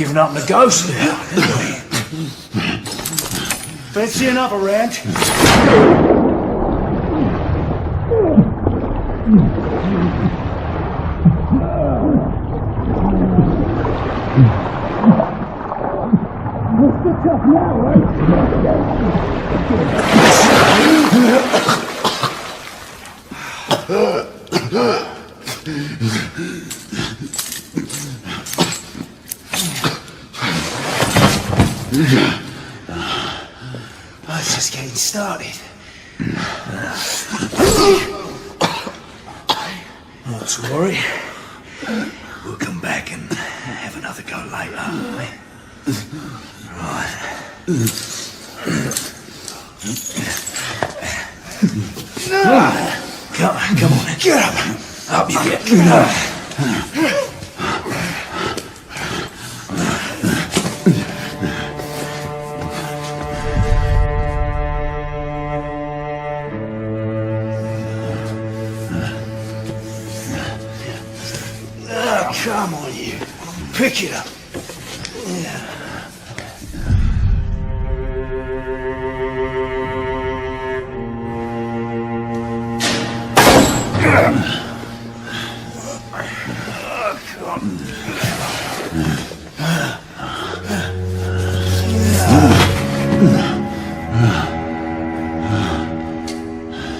given up on the ghost now, didn't we? Fancy another round? Oh, it's just getting started. Not to worry. We'll come back and have another go later. Right. Come on, get up. Up you get. Come on, you. Pick it up.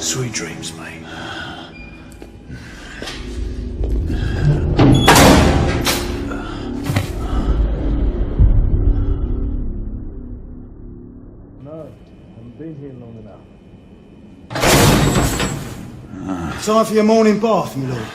Sweet dreams, mate. Been here long enough. Time for your morning bath, my lord.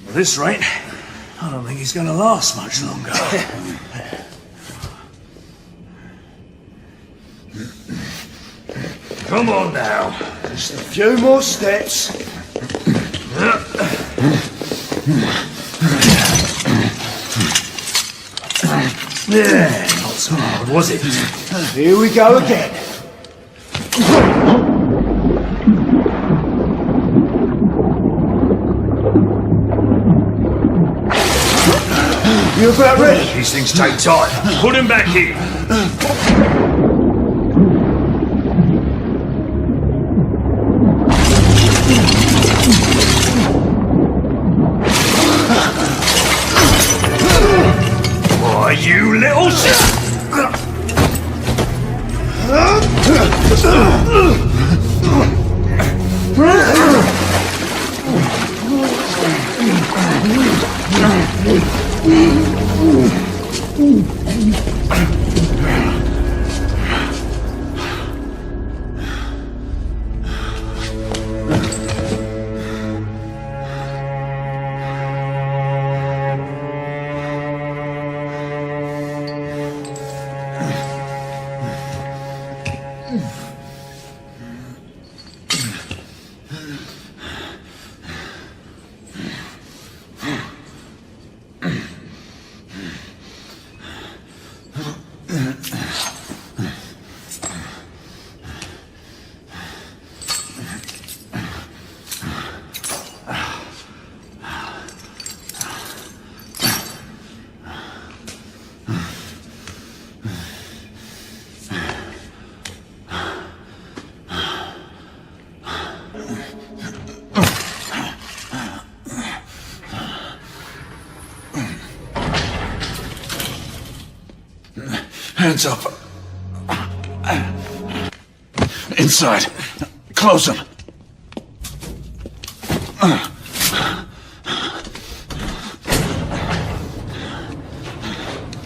At this rate, I don't think he's going to last much longer. Come on now. Just a few more steps. Yeah, not so hard, was it? Here we go again. You about ready? These things take time. Put him back in. You little shit! Hands up. Inside. Close them.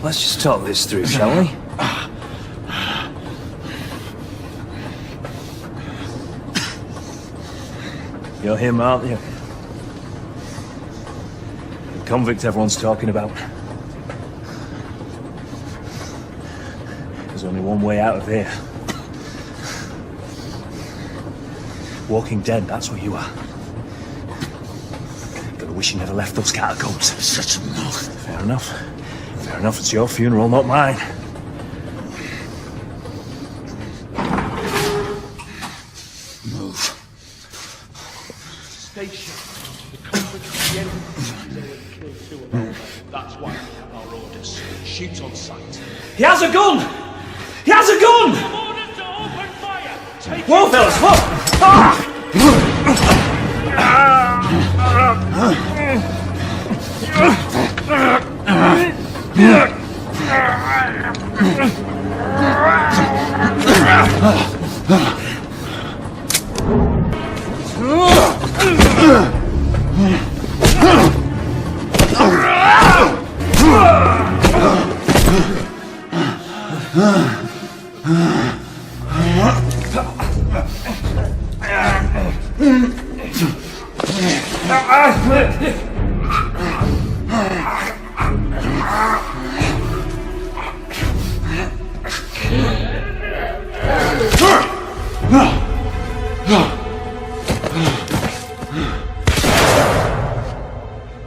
Let's just talk this through, shall we? You're him, aren't you? The convict everyone's talking about. There's only one way out of here. Walking Dead, that's what you are. Gonna wish you never left those catacombs. Such a mouth. Fair enough. Fair enough, it's your funeral, not mine. Move. Station. The conference at the end of the day killed 2 of them. That's why we have our orders. Shoot on sight. He has a gun! He has a gun! Orders to open fire! Take Whoa, fellas, whoa! Ah!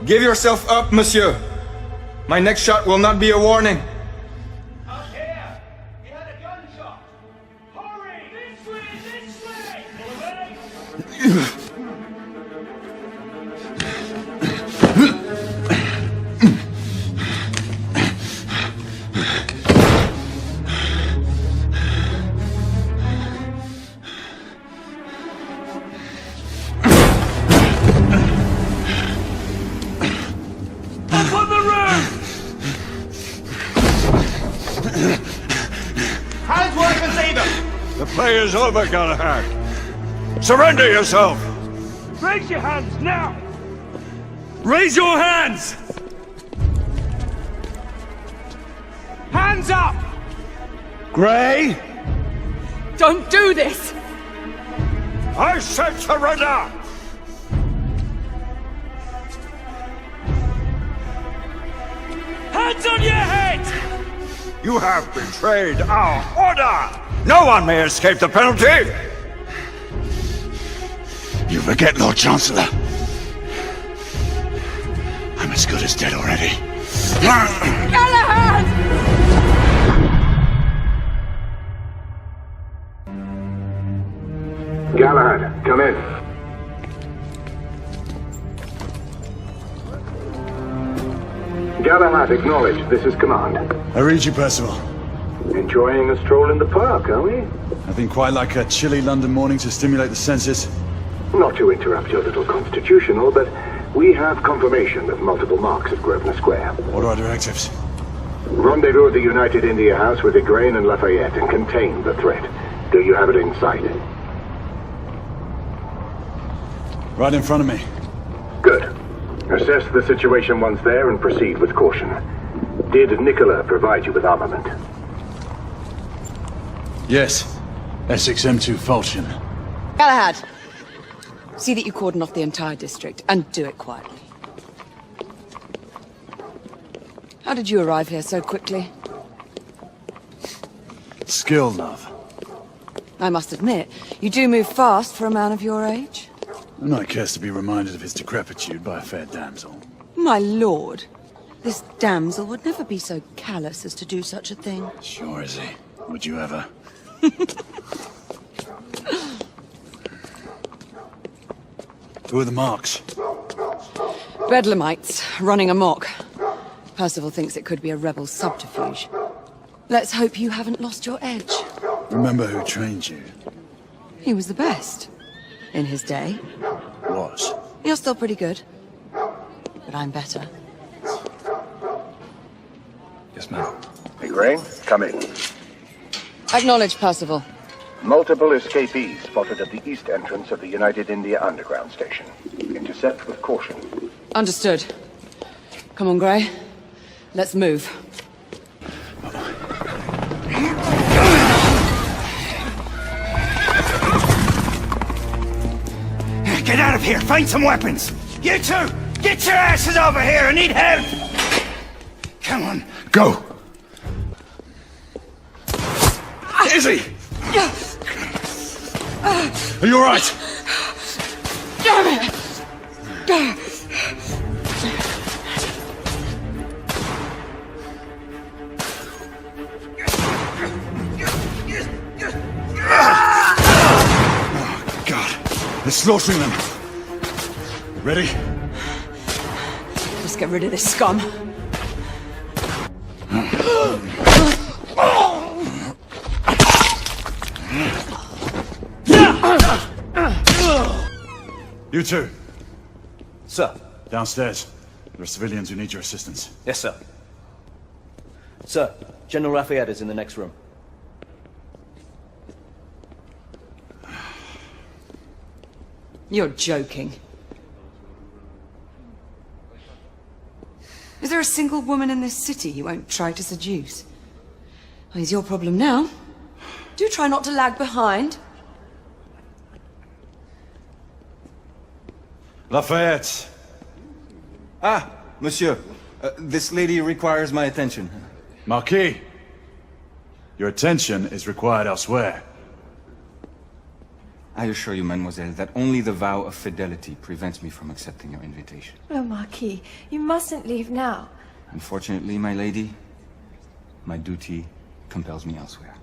Give yourself up, monsieur. My next shot will not be a warning. Out here! He had a gunshot! Hurry! This way! This way! Pull away! Up on the roof! Hands where I can see them! The play is over, Galahad. Surrender yourself! Raise your hands now! Raise your hands! Hands up! Gray, Don't do this! I said surrender! Hands on your head! You have betrayed our order! No one may escape the penalty! You forget, Lord Chancellor. I'm as good as dead already. Galahad! Galahad, come in. Galahad, acknowledge. This is command. I read you, Percival. Enjoying a stroll in the park, are we? Nothing quite like a chilly London morning to stimulate the senses. Not to interrupt your little constitutional, but we have confirmation of multiple marks at Grosvenor Square. What are our directives? Rendezvous at the United India House with Igraine and Lafayette and contain the threat. Do you have it in sight? Right in front of me. Good. Assess the situation once there and proceed with caution. Did Nicola provide you with armament? Yes. Essex M2 Falchion. Galahad! See that you cordon off the entire district, and do it quietly. How did you arrive here so quickly? Skill, love. I must admit, you do move fast for a man of your age. I'm not cares to be reminded of his decrepitude by a fair damsel. My lord, this damsel would never be so callous as to do such a thing. Sure is he. Would you ever? Who are the marks? Bedlamites, running amok. Percival thinks it could be a rebel subterfuge. Let's hope you haven't lost your edge. Remember who trained you? He was the best. In his day. Was. You're still pretty good. But I'm better. Yes, ma'am. Igraine, come in. Acknowledge, Percival. Multiple escapees spotted at the east entrance of the United India Underground Station. Intercept with caution. Understood. Come on, Grey. Let's move. Get out of here! Find some weapons! You two! Get your asses over here! I need help! Come on! Go! Izzy! Are you all right? Damn it! We're slaughtering them. Ready? Let's get rid of this scum. You two, Sir. downstairs. There are civilians who need your assistance. Yes, sir. Sir, General Lafayette is in the next room. You're joking. Is there a single woman in this city you won't try to seduce? Well, it's your problem now. Do try not to lag behind. Lafayette! Ah, monsieur. This lady requires my attention. Marquis! Your attention is required elsewhere. I assure you, mademoiselle, that only the vow of fidelity prevents me from accepting your invitation. Oh, Marquis, you mustn't leave now. Unfortunately, my lady, my duty compels me elsewhere.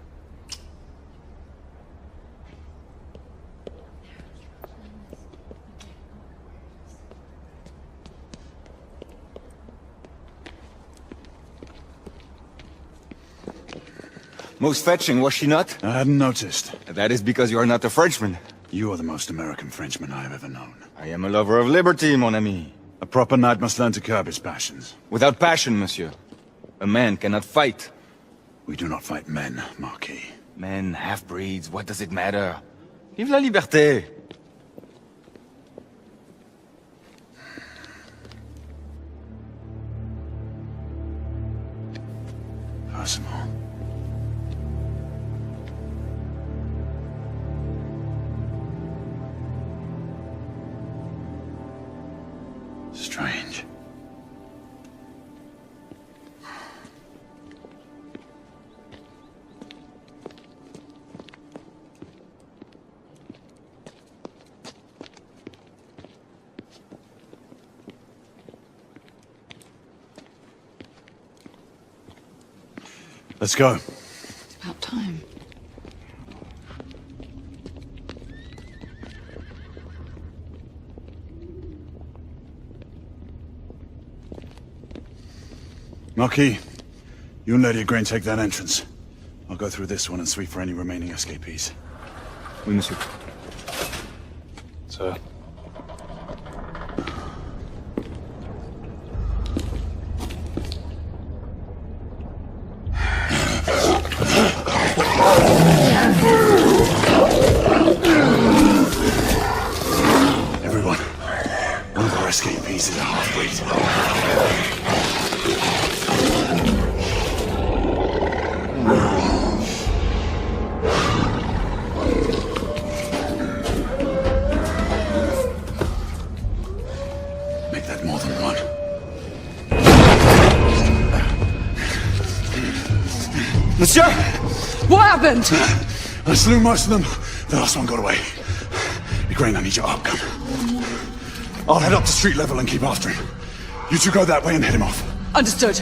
Most fetching, was she not? I hadn't noticed. That is because you are not a Frenchman. You are the most American Frenchman I have ever known. I am a lover of liberty, mon ami. A proper knight must learn to curb his passions. Without passion, monsieur, a man cannot fight. We do not fight men, Marquis. Men, half-breeds, what does it matter? Vive la liberté! Percival. Strange. Let's go. It's about time. Marquis, you and Lady Grain take that entrance. I'll go through this one and sweep for any remaining escapees. Oui, monsieur. Sir. Everyone, one of our escapees is a half-breed. Make that more than one. Monsieur! What happened? I slew most of them. The last one got away. Grain, I need your arc gun. I'll head up to street level and keep after him. You two go that way and head him off. Understood.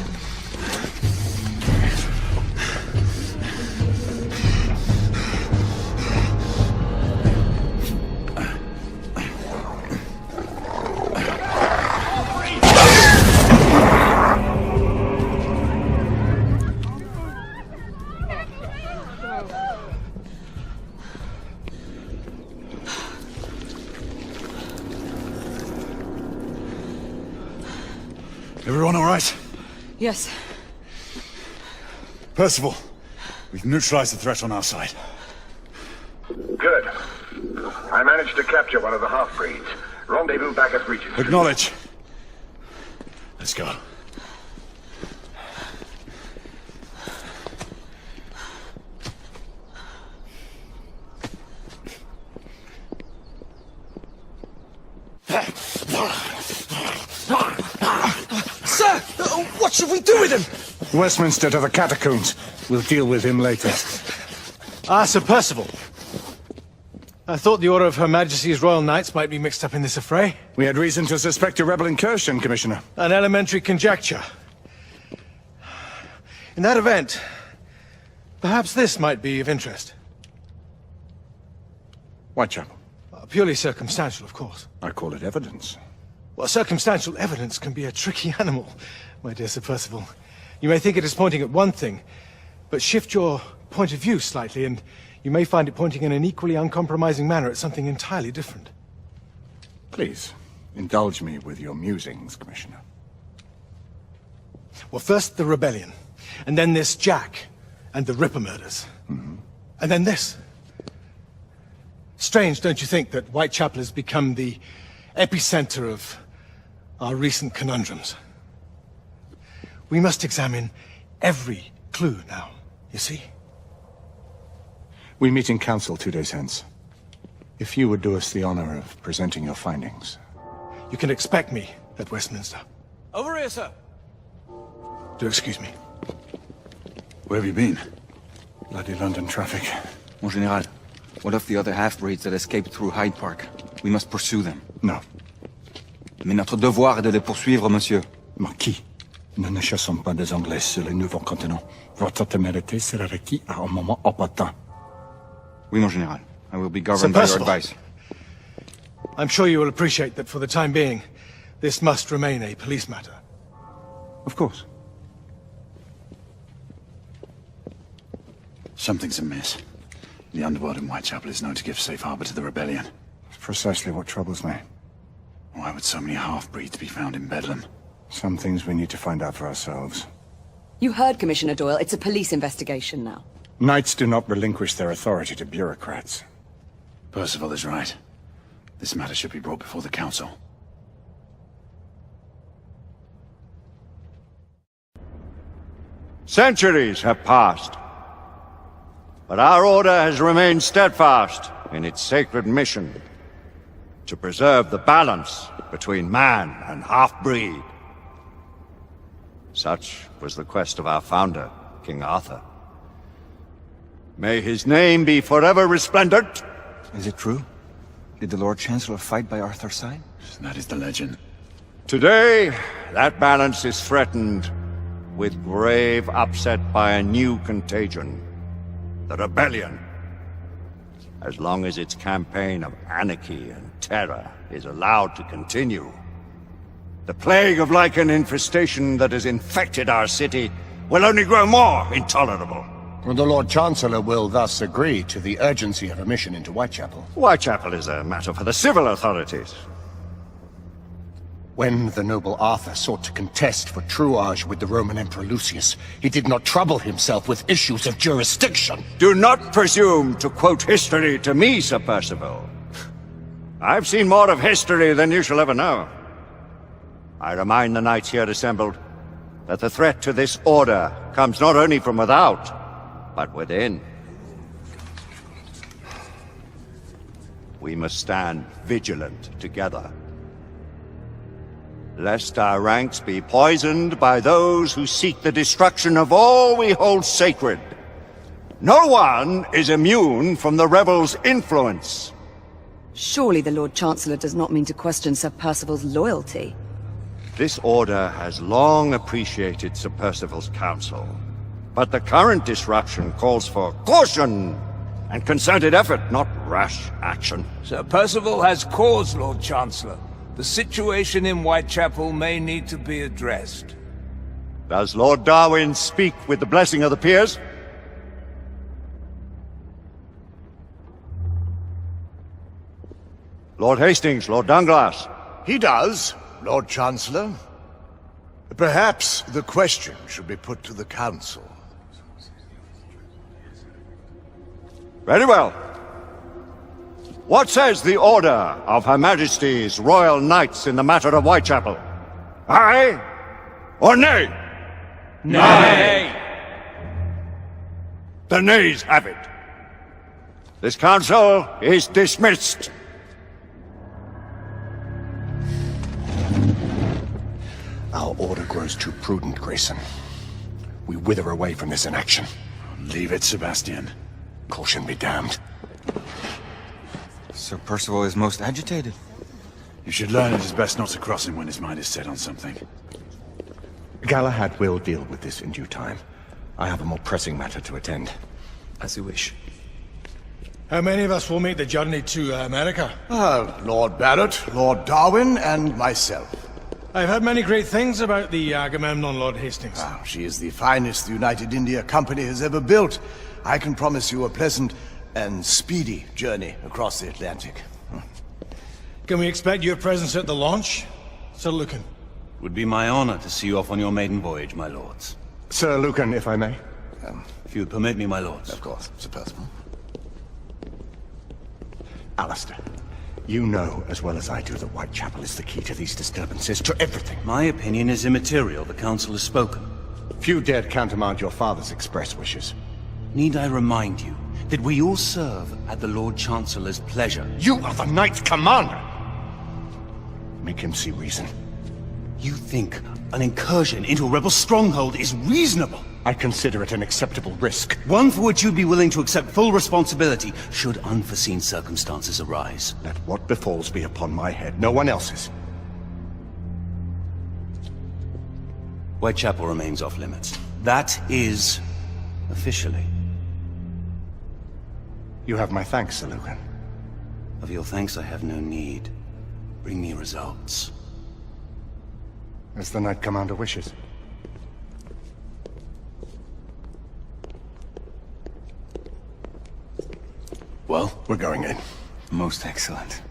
Everyone all right? Yes. Percival, we've neutralized the threat on our side. Good. I managed to capture one of the half-breeds. Rendezvous back at Regent. Acknowledge. Let's go. Sir! What should we do with him? Westminster to the catacombs. We'll deal with him later. Ah, Sir Percival. I thought the Order of Her Majesty's Royal Knights might be mixed up in this affray. We had reason to suspect a rebel incursion, Commissioner. An elementary conjecture. In that event, perhaps this might be of interest. Whitechapel. Purely circumstantial, of course. I call it evidence. Well, circumstantial evidence can be a tricky animal, my dear Sir Percival. You may think it is pointing at one thing, but shift your point of view slightly, and you may find it pointing in an equally uncompromising manner at something entirely different. Please, indulge me with your musings, Commissioner. Well, first the rebellion, and then this Jack, and the Ripper murders. And then this. Strange, don't you think, that Whitechapel has become the epicenter of our recent conundrums? We must examine every clue now, you see? We meet in council 2 days hence. If you would do us the honor of presenting your findings. You can expect me at Westminster. Over here, sir. Do excuse me. Where have you been? Bloody London traffic. Mon Général, what of the other half-breeds that escaped through Hyde Park? We must pursue them. No. Mais notre devoir est de les poursuivre, monsieur. Marquis, nous ne chassons pas des Anglais sur le nouveau continent. Votre témérité sera requise à un moment opportun. Oui, mon Général. I will be governed by your advice. I'm sure you will appreciate that for the time being, this must remain a police matter. Of course. Something's amiss. The underworld in Whitechapel is known to give safe harbor to the rebellion. It's precisely what troubles me. Why would so many half-breeds be found in Bedlam? Some things we need to find out for ourselves. You heard Commissioner Doyle. It's a police investigation now. Knights do not relinquish their authority to bureaucrats. Percival is right. This matter should be brought before the council. Centuries have passed, but our order has remained steadfast in its sacred mission to preserve the balance between man and half-breed. Such was the quest of our founder, King Arthur. May his name be forever resplendent. Is it true? Did the Lord Chancellor fight by Arthur's side? That is the legend. Today, that balance is threatened with grave upset by a new contagion, the rebellion. As long as its campaign of anarchy and terror is allowed to continue, the plague of lichen infestation that has infected our city will only grow more intolerable. The Lord Chancellor will thus agree to the urgency of a mission into Whitechapel. Whitechapel is a matter for the civil authorities. When the noble Arthur sought to contest for truage with the Roman Emperor Lucius, he did not trouble himself with issues of jurisdiction. Do not presume to quote history to me, Sir Percival. I've seen more of history than you shall ever know. I remind the knights here assembled that the threat to this order comes not only from without, but within. We must stand vigilant together, lest our ranks be poisoned by those who seek the destruction of all we hold sacred. No one is immune from the rebels' influence. Surely the Lord Chancellor does not mean to question Sir Percival's loyalty. This order has long appreciated Sir Percival's counsel, but the current disruption calls for caution and concerted effort, not rash action. Sir Percival has cause, Lord Chancellor. The situation in Whitechapel may need to be addressed. Does Lord Darwin speak with the blessing of the peers? Lord Hastings, Lord Dunglass. He does, Lord Chancellor. Perhaps the question should be put to the Council. Very well. What says the Order of Her Majesty's Royal Knights in the matter of Whitechapel? Aye or nay? Nay! The nays have it. This council is dismissed. Our order grows too prudent, Grayson. We wither away from this inaction. Leave it, Sebastian. Caution be damned. Sir Percival is most agitated. You should learn it is best not to cross him when his mind is set on something. Galahad will deal with this in due time. I have a more pressing matter to attend. As you wish. How many of us will make the journey to America? Lord Barrett, Lord Darwin, and myself. I've heard many great things about the Agamemnon, Lord Hastings. She is the finest the United India Company has ever built. I can promise you a pleasant and speedy journey across the Atlantic. Can we expect your presence at the launch, Sir Lucan? Would be my honor to see you off on your maiden voyage, my lords. Sir Lucan, if I may. If you would permit me, my lords. Of course, Sir Percival. Alistair, you know as well as I do that Whitechapel is the key to these disturbances, to everything. My opinion is immaterial. The council has spoken. Few dared countermand your father's express wishes. Need I remind you that we all serve at the Lord Chancellor's pleasure? You are the Knights Commander! Make him see reason. You think an incursion into a rebel stronghold is reasonable? I consider it an acceptable risk. One for which you'd be willing to accept full responsibility should unforeseen circumstances arise. Let what befalls be upon my head, no one else's. Whitechapel remains off limits. That is officially. You have my thanks, Sir Lucan. Of your thanks I have no need. Bring me results. As the Knight Commander wishes. Well, we're going in. Most excellent.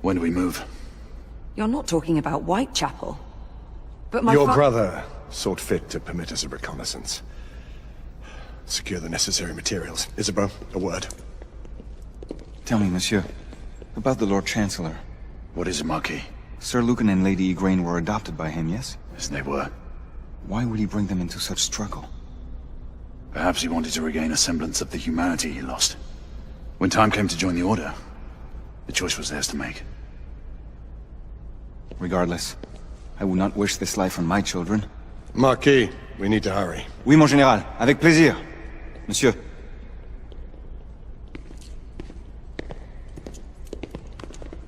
When do we move? You're not talking about Whitechapel. But Your brother sought fit to permit us a reconnaissance. Secure the necessary materials. Isabeau, a word. Tell me, monsieur, about the Lord Chancellor. What is it, Marquis? Sir Lucan and Lady Igraine were adopted by him, yes? Yes, they were. Why would he bring them into such struggle? Perhaps he wanted to regain a semblance of the humanity he lost. When time came to join the Order, the choice was theirs to make. Regardless, I would not wish this life on my children. Marquis, we need to hurry. Oui, mon général. Avec plaisir. Monsieur.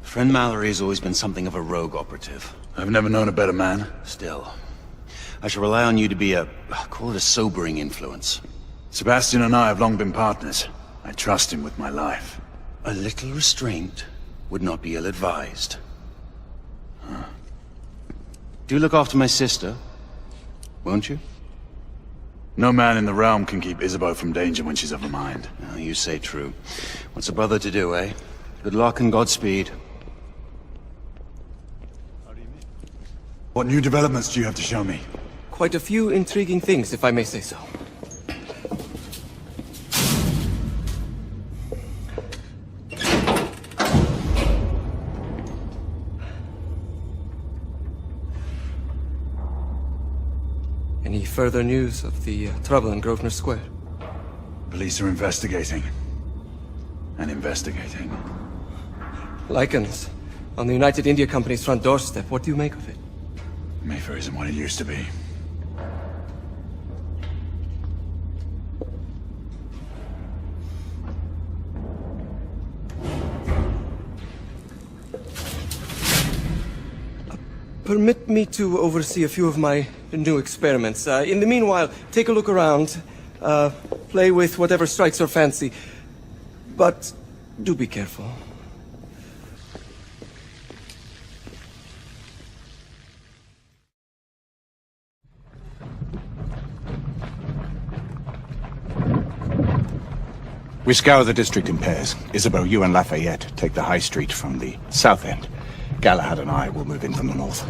Friend Mallory has always been something of a rogue operative. I've never known a better man. Still, I shall rely on you to be call it a sobering influence. Sebastian and I have long been partners. I trust him with my life. A little restraint would not be ill-advised. Do look after my sister, won't you? No man in the realm can keep Isabeau from danger when she's of a mind. Oh, you say true. What's a brother to do, eh? Good luck and Godspeed. What new developments do you have to show me? Quite a few intriguing things, if I may say so. Any further news of the trouble in Grosvenor Square? Police are investigating. And investigating. Lycans, on the United India Company's front doorstep. What do you make of it? Mayfair isn't what it used to be. Permit me to oversee a few of my new experiments. In the meanwhile, take a look around. Play with whatever strikes your fancy. But do be careful. We scour the district in pairs. Isabeau, you and Lafayette take the high street from the south end. Galahad and I will move in from the north.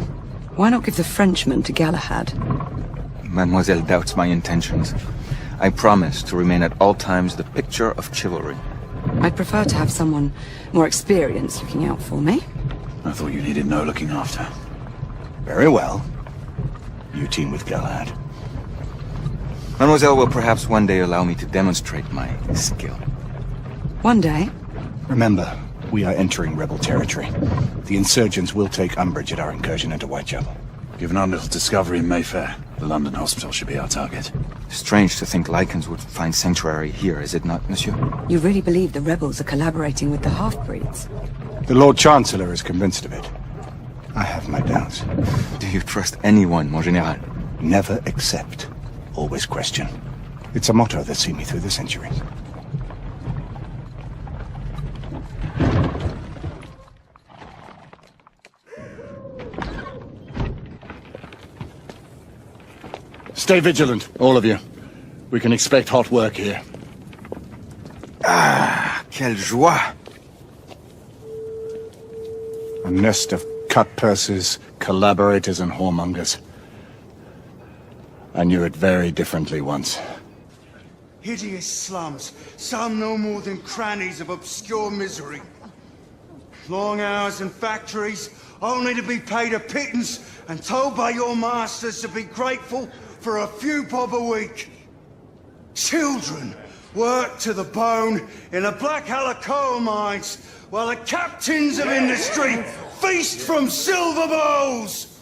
Why not give the Frenchman to Galahad? Mademoiselle doubts my intentions. I promise to remain at all times the picture of chivalry. I'd prefer to have someone more experienced looking out for me. I thought you needed no looking after. Very well. You team with Galahad. Mademoiselle will perhaps one day allow me to demonstrate my skill. One day? Remember, we are entering rebel territory. The insurgents will take umbrage at our incursion into Whitechapel. Given our little discovery in Mayfair, the London hospital should be our target. Strange to think Lycans would find sanctuary here, is it not, monsieur? You really believe the rebels are collaborating with the half-breeds? The Lord Chancellor is convinced of it. I have my doubts. Do you trust anyone, mon général? Never accept. Always question. It's a motto that's seen me through the centuries. Stay vigilant, all of you. We can expect hot work here. Ah, quelle joie! A nest of cut-purses, Collaborators and whoremongers. I knew it very differently once. Hideous slums, some no more than crannies of obscure misery. Long hours in factories, only to be paid a pittance and told by your masters to be grateful for a few bob a week. Children worked to the bone in the Blackhallow coal mines, while the captains of industry feast from silver bowls.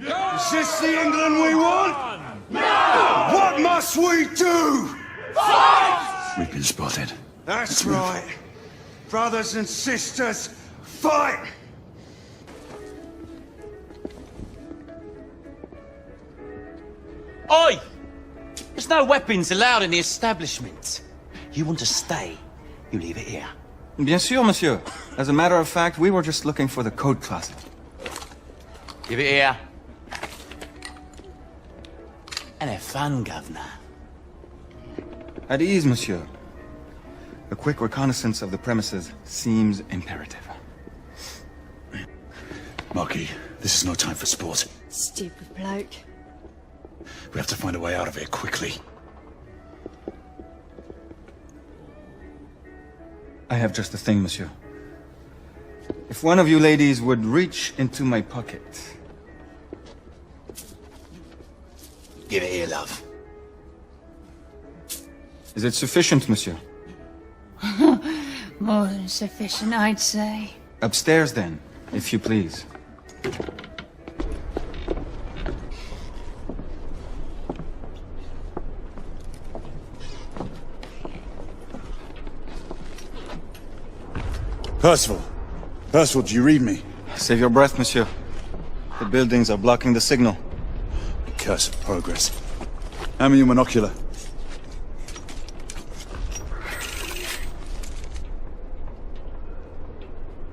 Is this the England we want? No! What must we do? Fight! We've been spotted. That's right. Brothers and sisters, fight! Oi! There's no weapons allowed in the establishment. You want to stay, you leave it here. Bien sûr, monsieur. As a matter of fact, we were just looking for the coat closet. Give it here. And have fun, governor. At ease, monsieur. A quick reconnaissance of the premises seems imperative. Marquis, this is no time for sport. Stupid bloke. We have to find a way out of here quickly. I have just the thing, monsieur. If one of you ladies would reach into my pocket. Give it here, love. Is it sufficient, monsieur? More than sufficient, I'd say. Upstairs, then, if you please. Percival. Percival, do you read me? Save your breath, monsieur. The buildings are blocking the signal. Curse of progress. Hand me your monocular.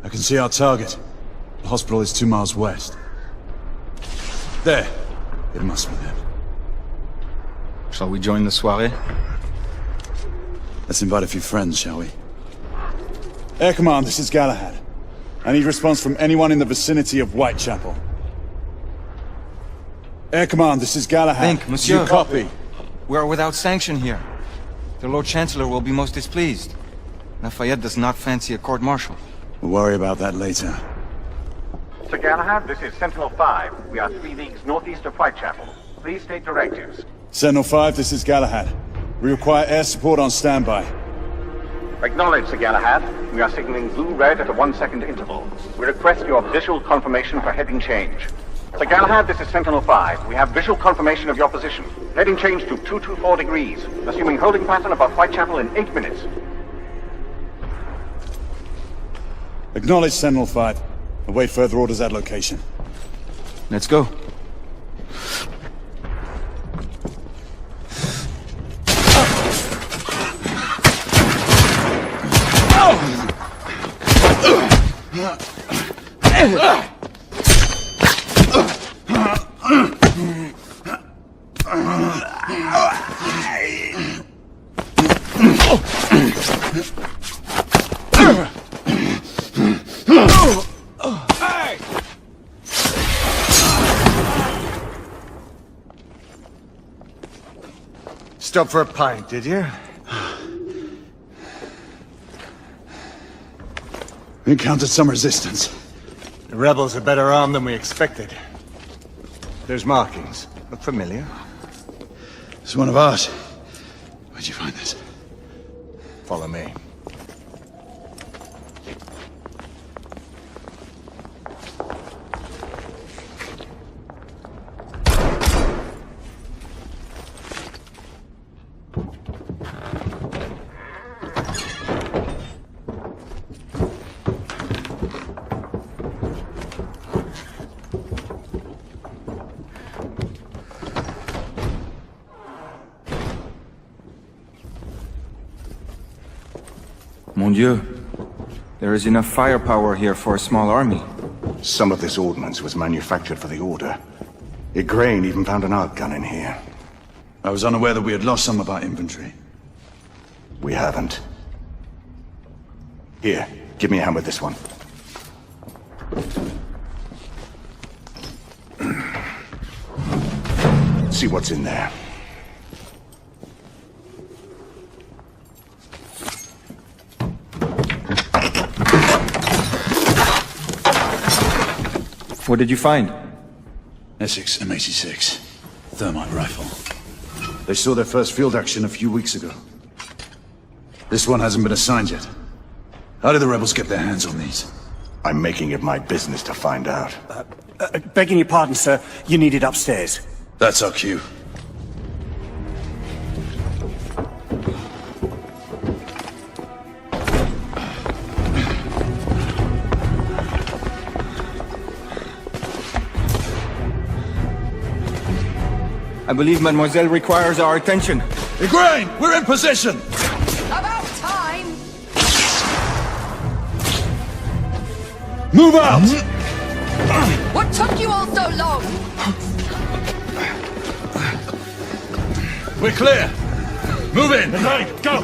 I can see our target. The hospital is 2 miles west. There. It must be them. Shall we join the soirée? Let's invite a few friends, shall we? Air Command, this is Galahad. I need response from anyone in the vicinity of Whitechapel. Air Command, this is Galahad. Think, monsieur. You copy? We are without sanction here. The Lord Chancellor will be most displeased. Lafayette does not fancy a court-martial. We'll worry about that later. Sir Galahad, this is Sentinel-5. We are 3 leagues northeast of Whitechapel. Please state directives. Sentinel-5, this is Galahad. We require air support on standby. Acknowledged, Sir Galahad. We are signaling blue-red at a 1-second interval. We request your visual confirmation for heading change. Sir Galahad, this is Sentinel-5. We have visual confirmation of your position. Heading change to 224 degrees. Assuming holding pattern above Whitechapel in 8 minutes. Acknowledged, Sentinel-5. Await further orders at location. Let's go. Stop for a pint, did you? We encountered some resistance. The rebels are better armed than we expected. There's markings. Look familiar. It's one of ours. Where'd you find this? Follow me. Mon Dieu. There is enough firepower here for a small army. Some of this ordnance was manufactured for the Order. Igraine even found an arc gun in here. I was unaware that we had lost some of our inventory. We haven't. Here, give me a hand with this one. See what's in there. What did you find? Essex M86. Thermite rifle. They saw their first field action a few weeks ago. This one hasn't been assigned yet. How did the rebels get their hands on these? I'm making it my business to find out. Begging your pardon, sir. You need it upstairs. That's our cue. I believe Mademoiselle requires our attention. Igraine, we're in position! About time! Move out! What took you all so long? We're clear! Move in! Igraine, go!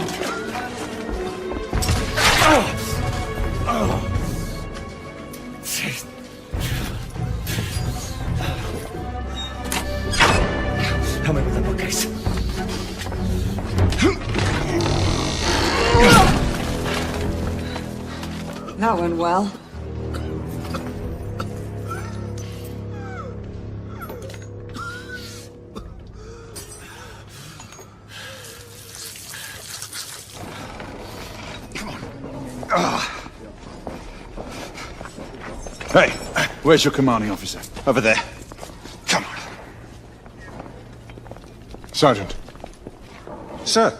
Help me with the bookcase. That went well. Hey, where's your commanding officer? Over there. Come on. Sergeant. Sir,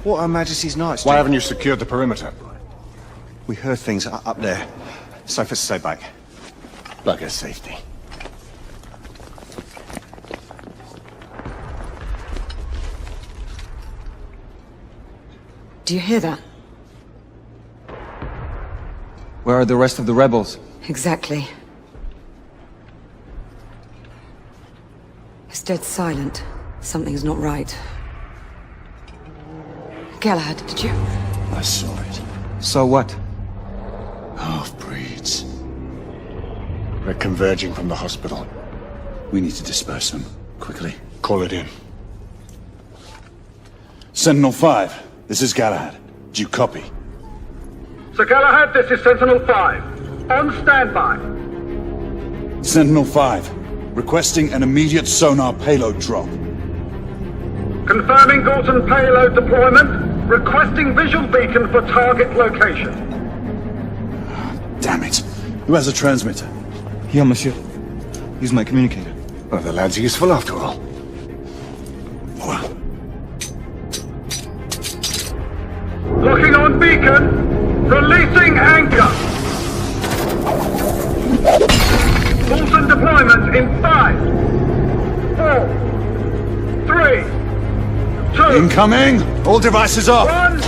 what are Majesty's Knights Why doing? haven't you secured the perimeter? We heard things up there. Safer to stay back. Bugger safety. Do you hear that? Where are the rest of the rebels? Exactly. It's dead silent. Something's not right. Galahad, did you? I saw it. So what? Half-breeds. We're converging from the hospital. We need to disperse them. Quickly. Call it in. Sentinel-5, this is Galahad. Do you copy? Sir Galahad, this is Sentinel-5. On standby. Sentinel-5, requesting an immediate sonar payload drop. Confirming Gorton payload deployment. Requesting visual beacon for target location. Damn it. Who has a transmitter? Here, monsieur. Use my communicator. Well, the lad's useful after all. Locking on beacon. Releasing anchor. Fulton deployment in 5, 4, 3, 2. Incoming! All devices off! 1.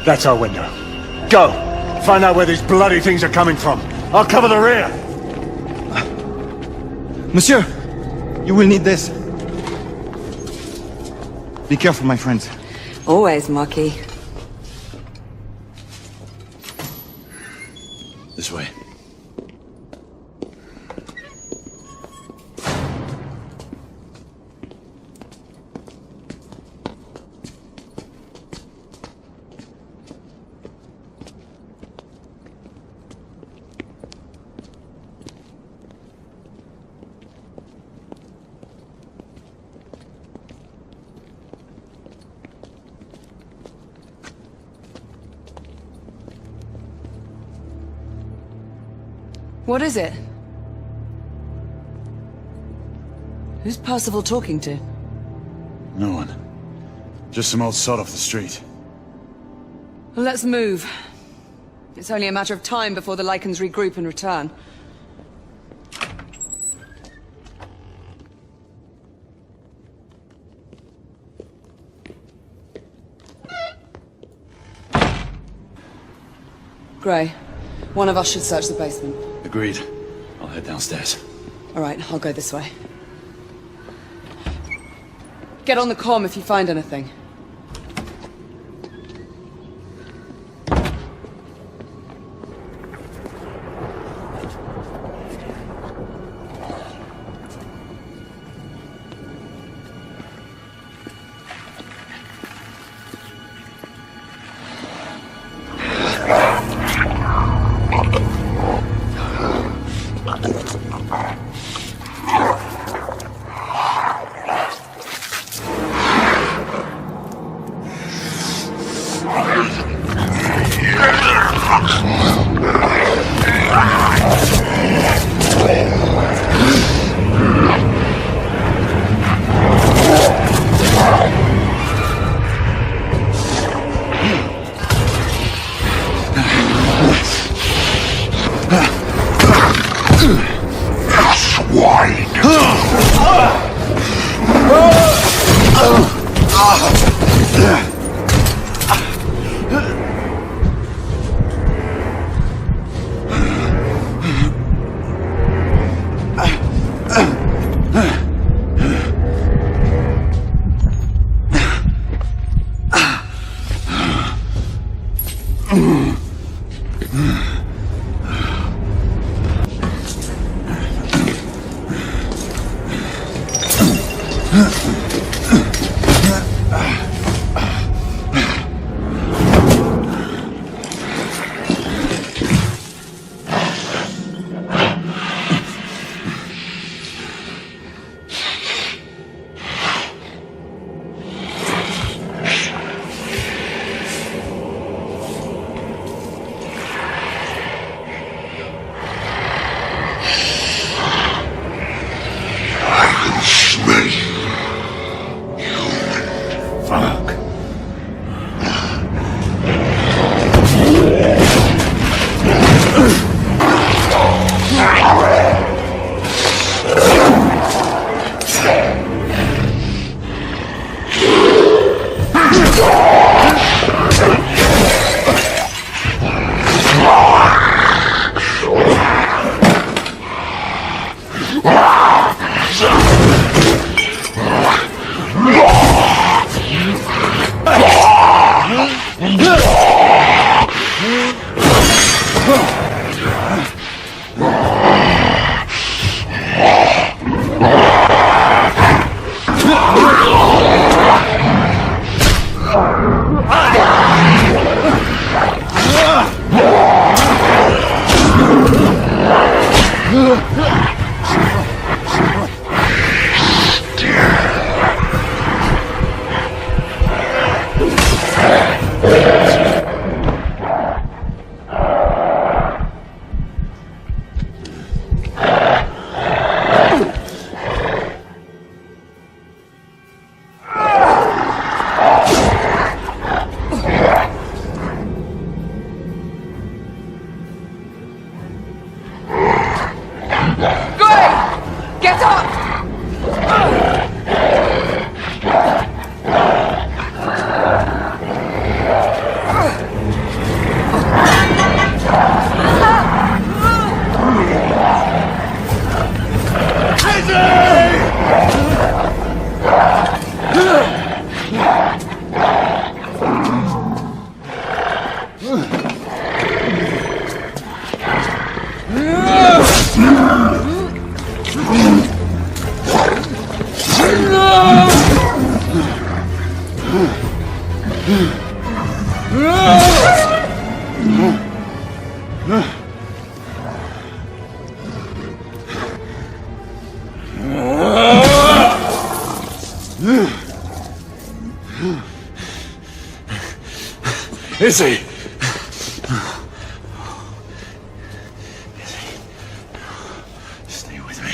That's our window. Go! Find out where these bloody things are coming from. I'll cover the rear! Monsieur! You will need this. Be careful, my friends. Always, Marquis. This way. What is it? Who's Percival talking to? No one. Just some old sod off the street. Well, let's move. It's only a matter of time before the Lycans regroup and return. Gray, one of us should search the basement. Agreed. I'll head downstairs. All right, I'll go this way. Get on the comm if you find anything. Izzy! Stay with me.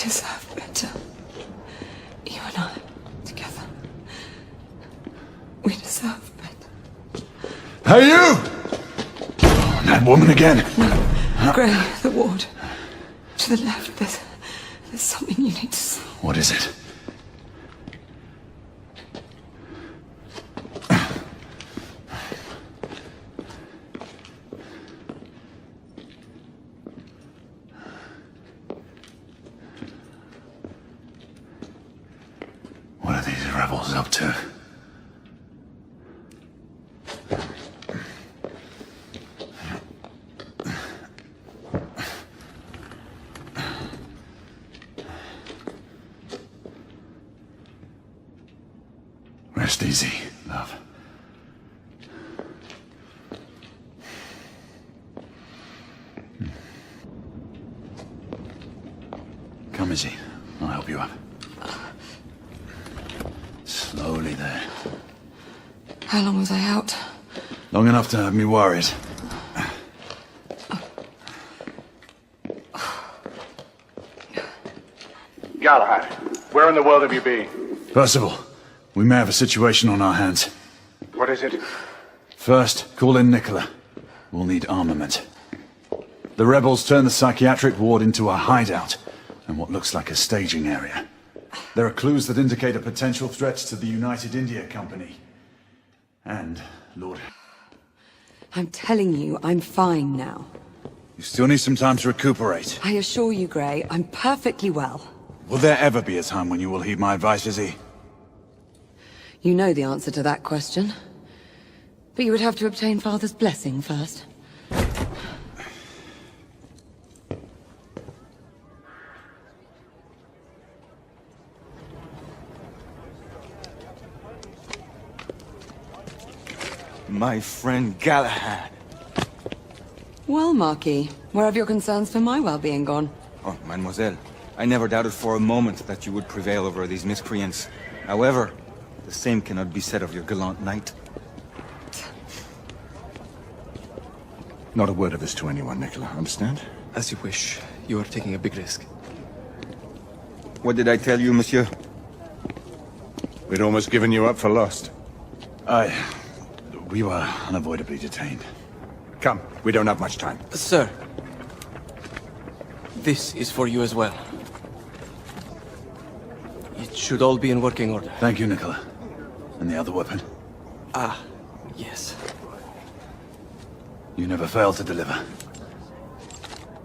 deserve better. You and I, together. We deserve better. Hey, you! That woman again. No, Grey, the ward. To the left, there's something you need to see. What is it? What are these rebels up to? Rest easy, love. Come, Izzy. I'll help you up. Slowly there. How long was I out? Long enough to have me worried. Galahad, where in the world have you been? Percival, we may have a situation on our hands. What is it? First, call in Nicola. We'll need armament. The rebels turned the psychiatric ward into a hideout and what looks like a staging area. There are clues that indicate a potential threat to the United India Company. And Lord... I'm telling you, I'm fine now. You still need some time to recuperate. I assure you, Grey, I'm perfectly well. Will there ever be a time when you will heed my advice, Izzy? You know the answer to that question. But you would have to obtain Father's blessing first. My friend Galahad. Well, Marquis, where have your concerns for my well-being gone? Oh, mademoiselle, I never doubted for a moment that you would prevail over these miscreants. However, the same cannot be said of your gallant knight. Not a word of this to anyone, Nicola, understand? As you wish. You are taking a big risk. What did I tell you, monsieur? We'd almost given you up for lost. We were unavoidably detained. Come, we don't have much time. Sir, this is for you as well. It should all be in working order. Thank you, Nicola. And the other weapon? Ah, yes. You never fail to deliver.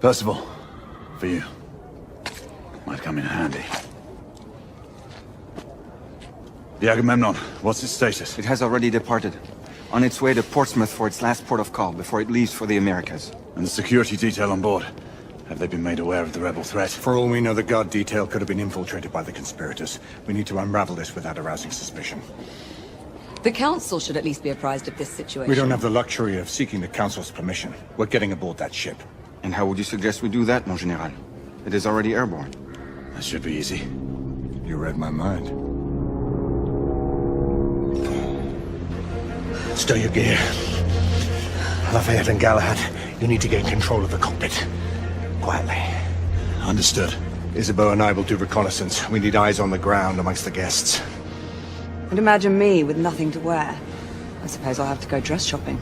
Percival, for you. Might come in handy. The Agamemnon, what's its status? It has already departed. On its way to Portsmouth for its last port of call before it leaves for the Americas. And the security detail on board? Have they been made aware of the rebel threat? For all we know, the guard detail could have been infiltrated by the conspirators. We need to unravel this without arousing suspicion. The Council should at least be apprised of this situation. We don't have the luxury of seeking the Council's permission. We're getting aboard that ship. And how would you suggest we do that, mon général? It is already airborne. That should be easy. You read my mind. Stow your gear. Lafayette and Galahad, you need to gain control of the cockpit. Quietly. Understood. Isabeau and I will do reconnaissance. We need eyes on the ground amongst the guests. And imagine me with nothing to wear. I suppose I'll have to go dress shopping.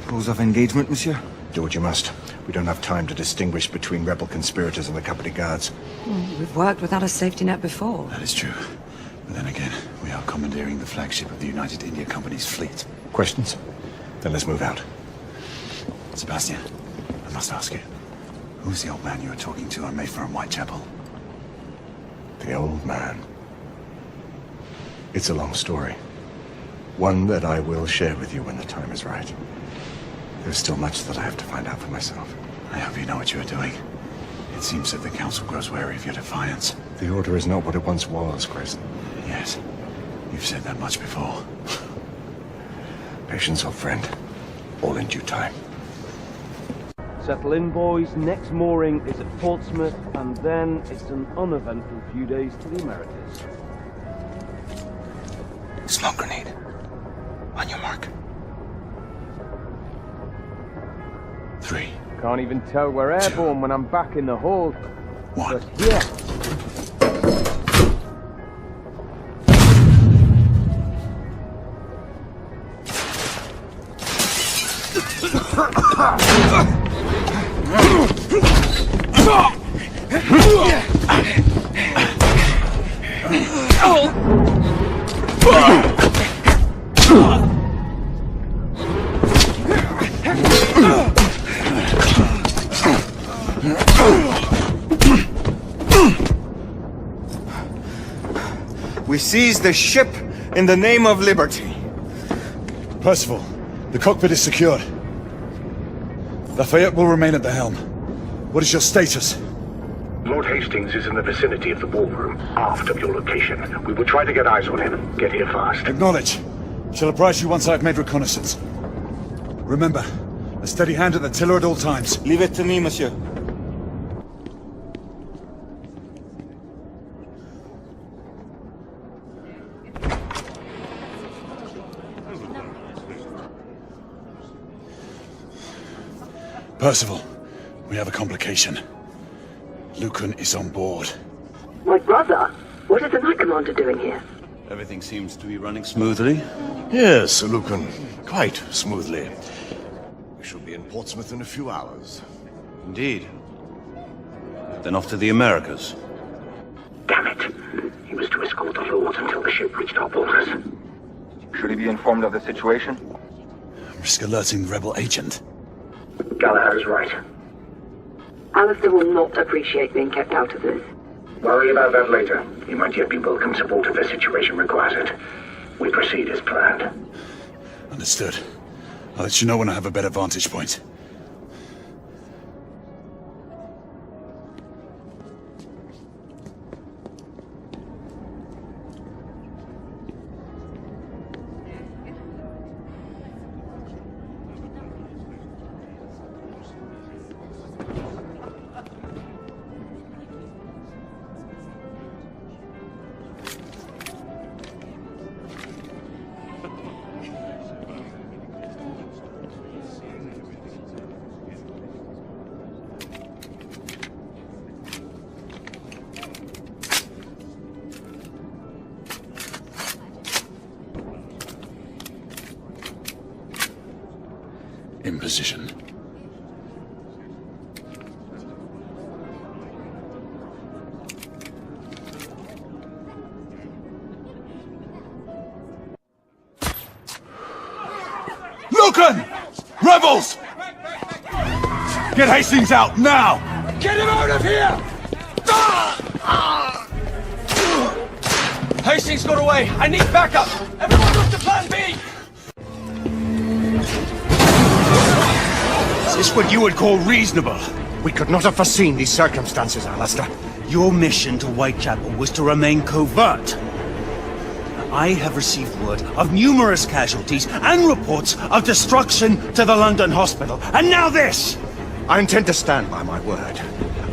Rules of engagement, monsieur? Do what you must. We don't have time to distinguish between rebel conspirators and the company guards. We've worked without a safety net before. That is true. But then again, we are commandeering the flagship of the United India Company's fleet. Questions? Then let's move out. Sebastian, I must ask you. Who's the old man you were talking to on Mayfair and Whitechapel? The old man. It's a long story. One that I will share with you when the time is right. There's still much that I have to find out for myself. I hope you know what you are doing. It seems that the Council grows wary of your defiance. The Order is not what it once was, Grayson. Yes, you've said that much before. Patience, old friend. All in due time. Settle in, boys. Next mooring is at Portsmouth, and then it's an uneventful few days to the Americas. Smoke grenade. On your mark. 3. Can't even tell we're airborne when I'm back in the hold. One. Yeah. We seized the ship in the name of liberty. Percival, the cockpit is secured. Lafayette will remain at the helm. What is your status? Lord Hastings is in the vicinity of the ballroom, aft of your location. We will try to get eyes on him. Get here fast. Acknowledge. Shall apprise you once I've made reconnaissance. Remember, a steady hand at the tiller at all times. Leave it to me, monsieur. Percival, we have a complication. Lucan is on board. My brother? What is the Knight Commander doing here? Everything seems to be running smoothly. Yes, Lucan. Quite smoothly. We shall be in Portsmouth in a few hours. Indeed. Then off to the Americas. Damn it. He was to escort the Lords until the ship reached our borders. Should he be informed of the situation? Risk alerting the rebel agent. Galahad is right. Alistair will not appreciate being kept out of this. Worry about that later. He might yet be welcome support if the situation requires it. We proceed as planned. Understood. I'll let you know when I have a better vantage point. In position. Lucan! Rebels! Get Hastings out, now! Get him out of here! Hastings got away! I need backup! Everyone look to plan B! Is this what you would call reasonable? We could not have foreseen these circumstances, Alistair. Your mission to Whitechapel was to remain covert. I have received word of numerous casualties and reports of destruction to the London hospital. And now this! I intend to stand by my word.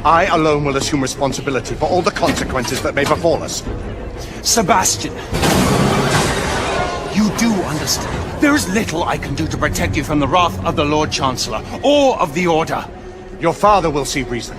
I alone will assume responsibility for all the consequences that may befall us. Sebastian, you do understand. There is little I can do to protect you from the wrath of the Lord Chancellor or of the Order. Your father will see reason.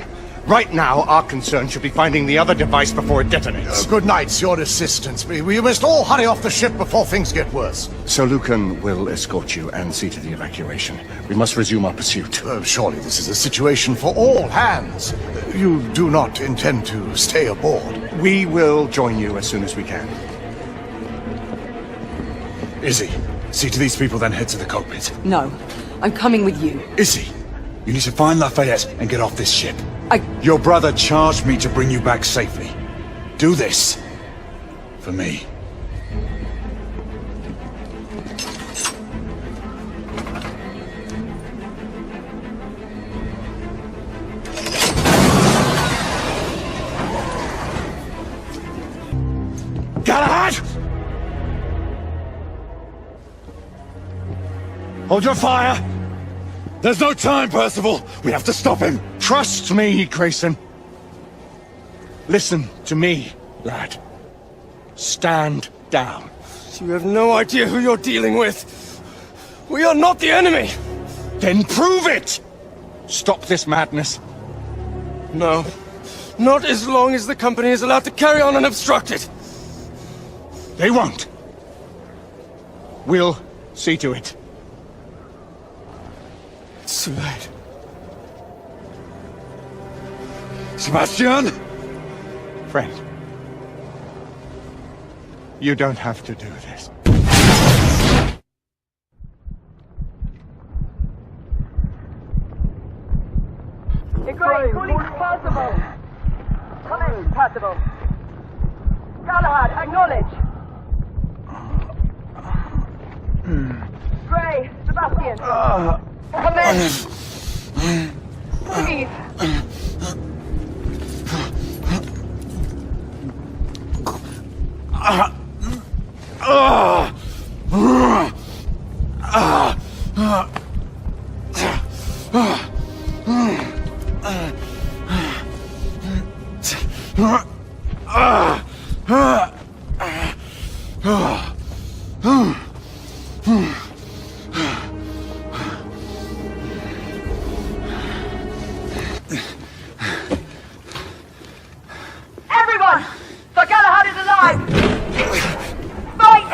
Right now, our concern should be finding the other device before it detonates. Good knights, your assistance. We must all hurry off the ship before things get worse. Sir Lucan will escort you and see to the evacuation. We must resume our pursuit. Surely this is a situation for all hands. You do not intend to stay aboard? We will join you as soon as we can. Izzy, see to these people, then head to the cockpit. No, I'm coming with you. Izzy, you need to find Lafayette and get off this ship. I... Your brother charged me to bring you back safely. Do this. For me. Galahad! Hold your fire! There's no time, Percival! We have to stop him! Trust me, Grayson. Listen to me, lad. Stand down. You have no idea who you're dealing with. We are not the enemy! Then prove it! Stop this madness. No. Not as long as the company is allowed to carry on unobstructed. They won't. We'll see to it. It's too late. Sebastian! Friend. You don't have to do this. Gray, fully passable. Comment passable. Galahad, acknowledge. Gray, Sebastian. Comment. Breathe. Everyone! Sir Galahad is alive! Fight!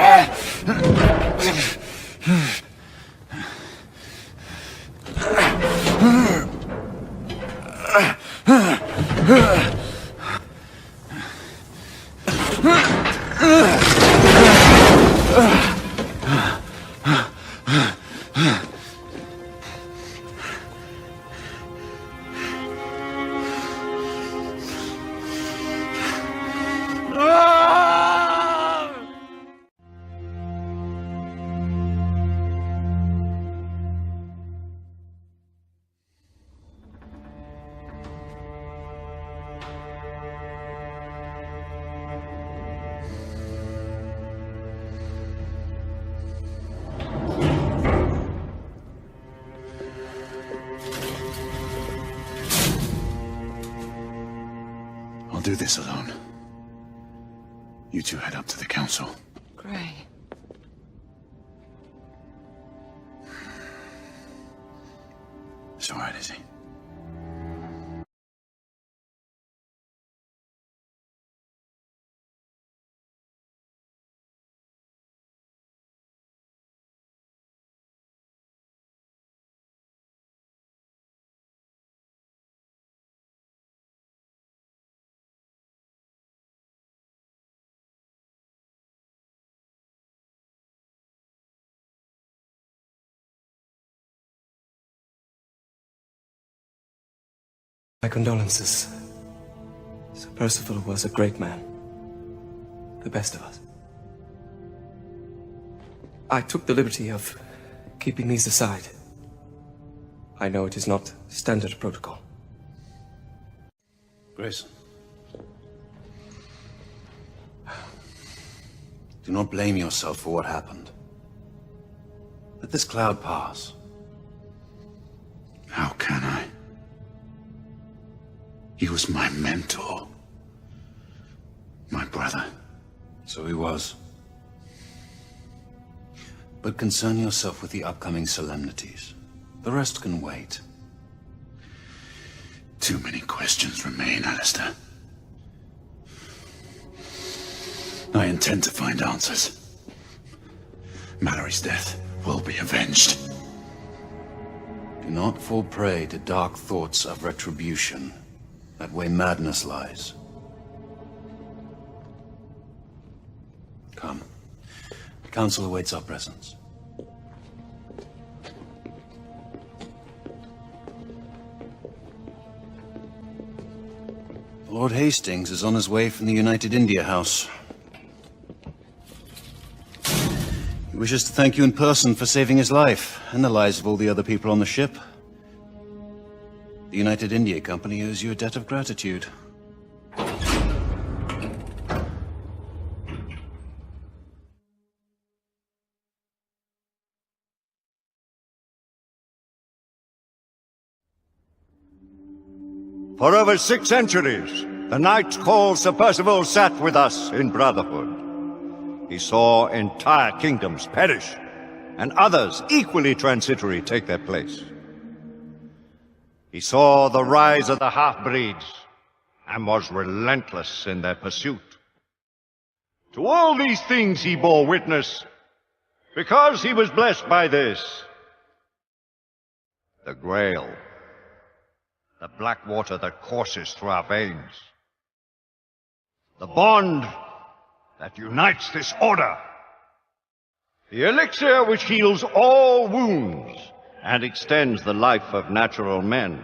I'll do this alone. You two head up to the council. Gray. It's all right, Izzy. My condolences. Sir Percival was a great man. The best of us. I took the liberty of keeping these aside. I know it is not standard protocol. Grayson. Do not blame yourself for what happened. Let this cloud pass. How can I? He was my mentor. My brother. So he was. But concern yourself with the upcoming solemnities. The rest can wait. Too many questions remain, Alistair. I intend to find answers. Mallory's death will be avenged. Do not fall prey to dark thoughts of retribution. That way madness lies. Come. The council awaits our presence. Lord Hastings is on his way from the United India House. He wishes to thank you in person for saving his life, and the lives of all the other people on the ship. The United India Company owes you a debt of gratitude. For over 6 centuries, the Knights called Sir Percival sat with us in brotherhood. He saw entire kingdoms perish, and others equally transitory take their place. He saw the rise of the half-breeds, and was relentless in their pursuit. To all these things he bore witness, because he was blessed by this: the Grail, the black water that courses through our veins, the bond that unites this order, the elixir which heals all wounds and extends the life of natural men.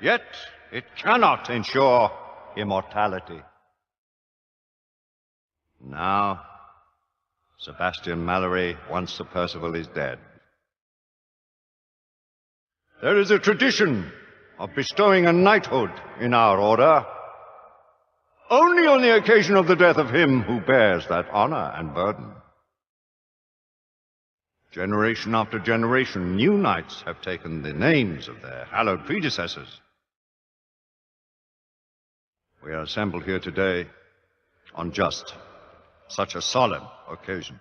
Yet it cannot ensure immortality. Now, Sebastian Mallory, once Sir Percival, is dead. There is a tradition of bestowing a knighthood in our order only on the occasion of the death of him who bears that honor and burden. Generation after generation, new knights have taken the names of their hallowed predecessors. We are assembled here today on just such a solemn occasion.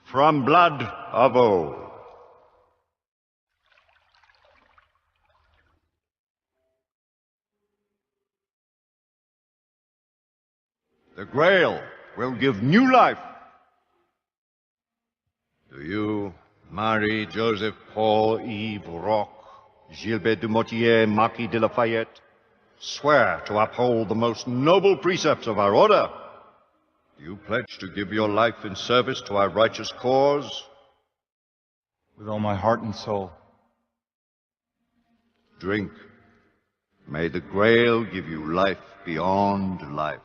From blood of old, the Grail will give new life. Do you, Marie Joseph Paul Yves Roch, Gilbert de Mortier, Marquis de Lafayette, swear to uphold the most noble precepts of our order? Do you pledge to give your life in service to our righteous cause? With all my heart and soul. Drink. May the Grail give you life beyond life.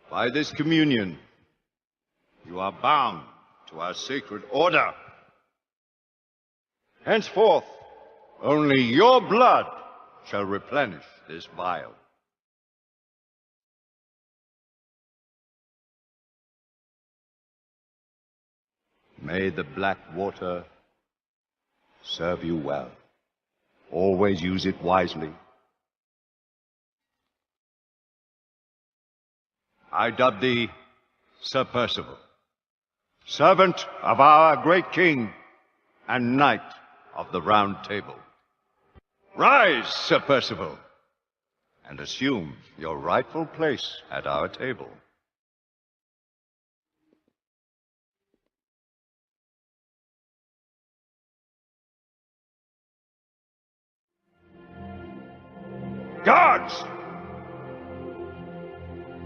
By this communion, you are bound to our sacred order. Henceforth, only your blood shall replenish this vial. May the black water serve you well. Always use it wisely. I dub thee Sir Percival, servant of our great king and knight of the Round Table. Rise, Sir Percival, and assume your rightful place at our table. Guards!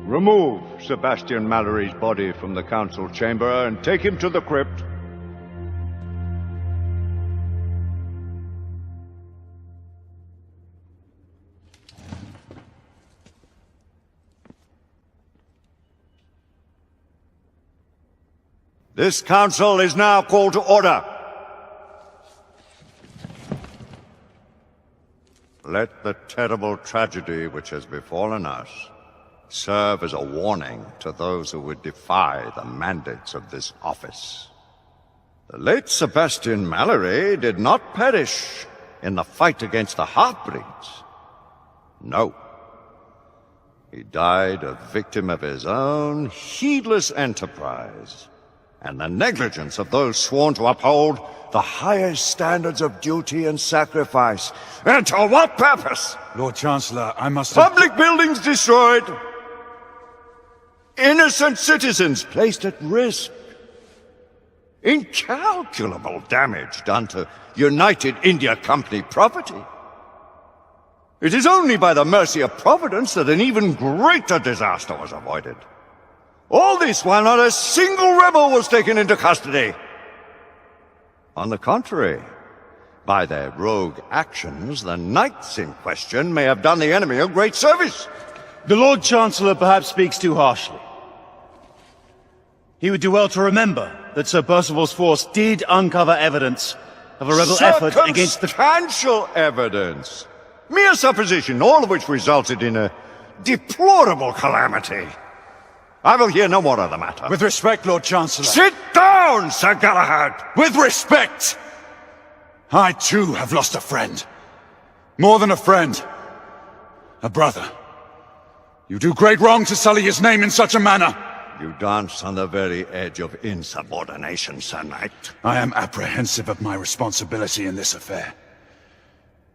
Remove Sebastian Mallory's body from the council chamber and take him to the crypt. This council is now called to order. Let the terrible tragedy which has befallen us serve as a warning to those who would defy the mandates of this office. The late Sebastian Mallory did not perish in the fight against the half-breeds. No. He died a victim of his own heedless enterprise and the negligence of those sworn to uphold the highest standards of duty and sacrifice. And to what purpose? Lord Chancellor, I must... Public buildings destroyed. Innocent citizens placed at risk. Incalculable damage done to United India Company property. It is only by the mercy of Providence that an even greater disaster was avoided. All this while not a single rebel was taken into custody. On the contrary, by their rogue actions, the knights in question may have done the enemy a great service. The Lord Chancellor perhaps speaks too harshly. He would do well to remember that Sir Percival's force did uncover evidence of a rebel effort against the... Circumstantial evidence. Mere supposition, all of which resulted in a deplorable calamity. I will hear no more of the matter. With respect, Lord Chancellor. Sit down, Sir Galahad! With respect! I too have lost a friend. More than a friend. A brother. You do great wrong to sully his name in such a manner. You dance on the very edge of insubordination, Sir Knight. I am apprehensive of my responsibility in this affair.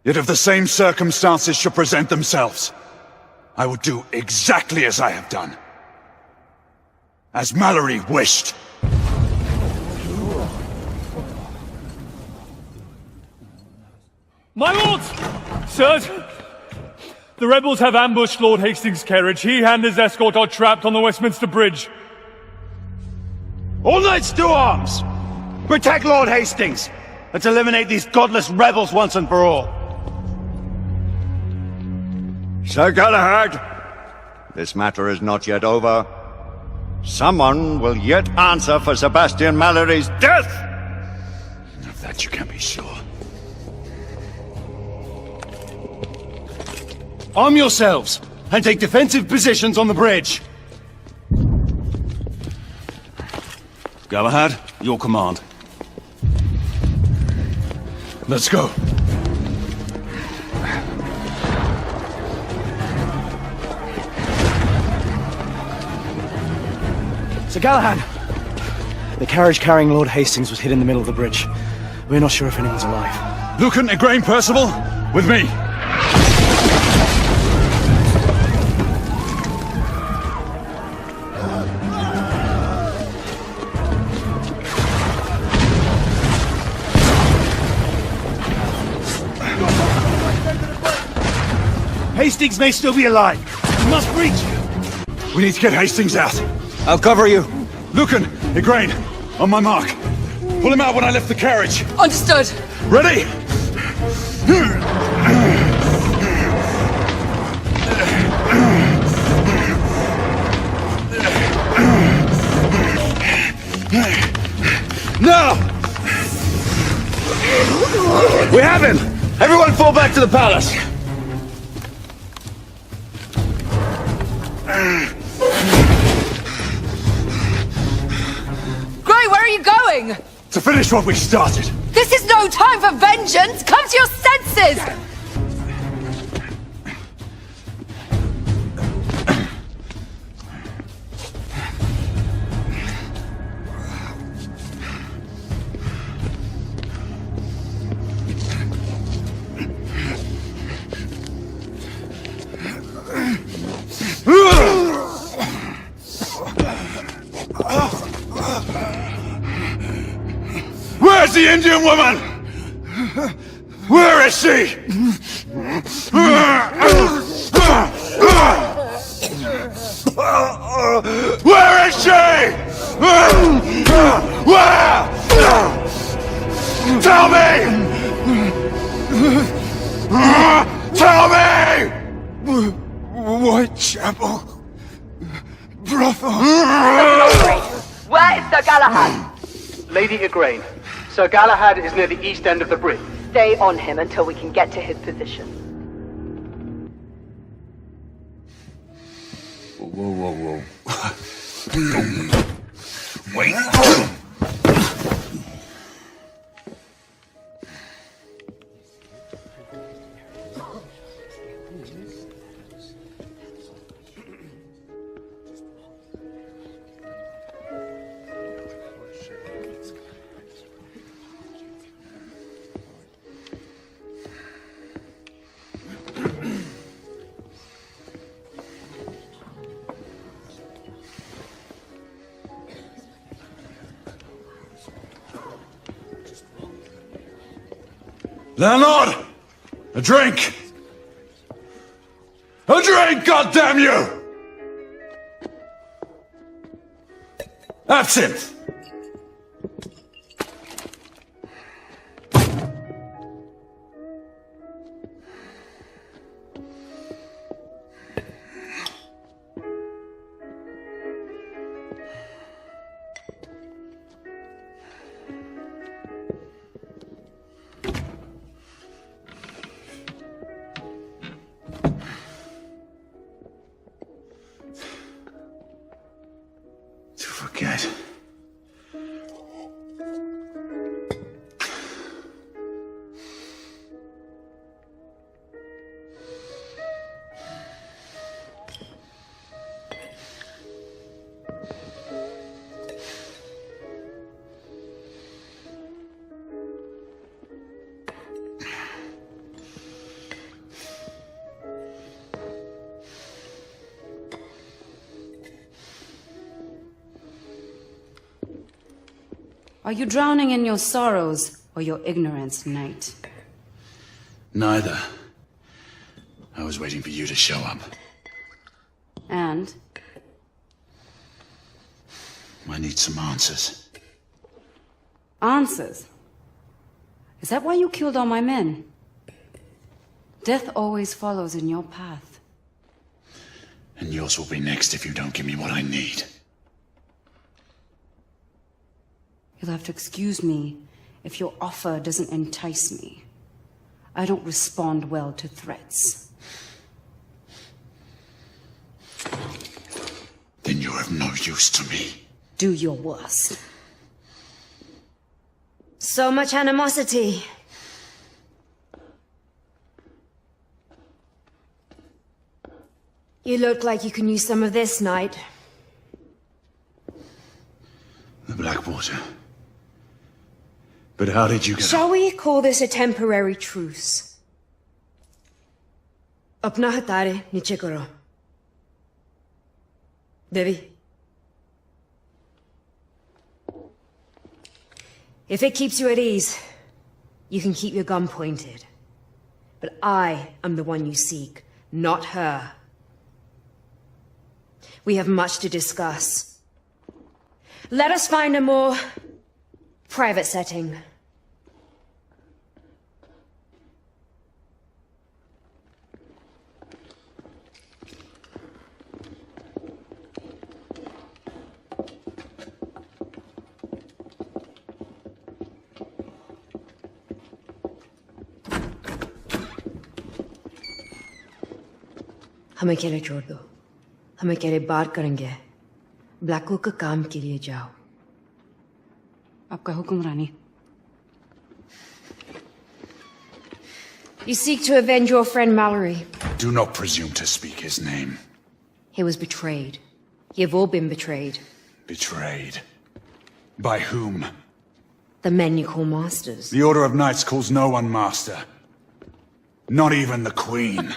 Yet if the same circumstances should present themselves, I would do exactly as I have done. As Mallory wished. My lords! Sirs! The rebels have ambushed Lord Hastings' carriage. He and his escort are trapped on the Westminster Bridge. All knights to arms! Protect Lord Hastings! Let's eliminate these godless rebels once and for all. Sir Galahad, this matter is not yet over. Someone will yet answer for Sebastian Mallory's death! Of that you can be sure. Arm yourselves, and take defensive positions on the bridge. Galahad, your command. Let's go. Sir Galahad! The carriage carrying Lord Hastings was hid in the middle of the bridge. We're not sure if anyone's alive. Lucan, Igraine, Percival, with me. Hastings may still be alive. We must reach him. We need to get Hastings out. I'll cover you. Lucan, Igraine, on my mark. Pull him out when I lift the carriage. Understood. Ready? No! We have him! Everyone fall back to the palace! Gray, where are you going? To finish what we started. This is no time for vengeance! Come to your senses! Where's the Indian woman? Where is she? Where is she? Where? Tell me! Tell me! Whitechapel. Brothel. Where is Sir Galahad? Lady Igraine, Sir Galahad is near the east end of the bridge. Stay on him until we can get to his position. Whoa. Wait. Leonard! A drink! A drink, goddamn you! Absinthe! forget. Are you drowning in your sorrows or your ignorance, knight? Neither. I was waiting for you to show up. And? I need some answers. Answers? Is that why you killed all my men? Death always follows in your path. And yours will be next if you don't give me what I need. You'll have to excuse me if your offer doesn't entice me. I don't respond well to threats. Then you're of no use to me. Do your worst. So much animosity. You look like you can use some of this, knight. The Blackwater. But how did you get... Shall we call this a temporary truce? Apna hatare niche karo. Devi. If it keeps you at ease, you can keep your gun pointed. But I am the one you seek, not her. We have much to discuss. Let us find a more private setting. हमें अकेले छोड़ दो हम अकेले बात करेंगे Blanco का काम के लिए जाओ आपका हुक्म रानी You seek to avenge your friend Mallory. Do not presume to speak his name. He was betrayed. You've all been betrayed. Betrayed? By whom? The men you call masters. The Order of Knights calls no one master. Not even the Queen.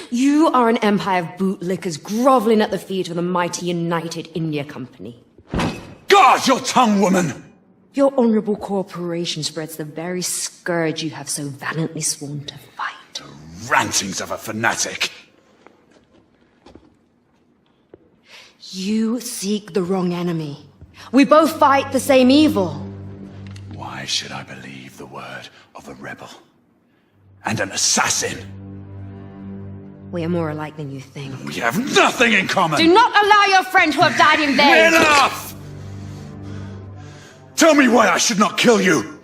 You are an empire of bootlickers groveling at the feet of the mighty United India Company. Guard your tongue, woman! Your honorable corporation spreads the very scourge you have so valiantly sworn to fight. The rantings of a fanatic. You seek the wrong enemy. We both fight the same evil. Why should I believe the word of a rebel? And an assassin? We are more alike than you think. We have nothing in common! Do not allow your friend to have died in vain! Enough! Tell me why I should not kill you!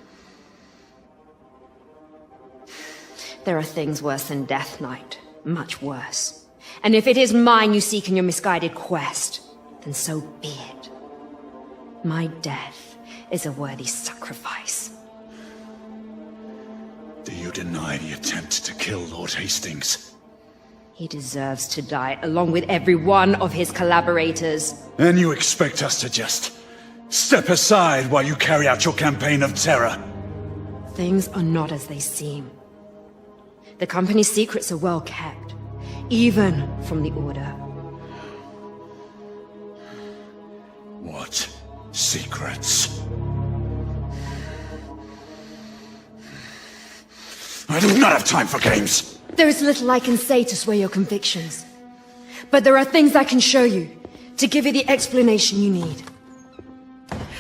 There are things worse than death, Knight. Much worse. And if it is mine you seek in your misguided quest, then so be it. My death is a worthy sacrifice. Do you deny the attempt to kill Lord Hastings? He deserves to die, along with every one of his collaborators. And you expect us to just step aside while you carry out your campaign of terror? Things are not as they seem. The company's secrets are well kept, even from the Order. What secrets? I do not have time for games! There is little I can say to sway your convictions. But there are things I can show you, to give you the explanation you need.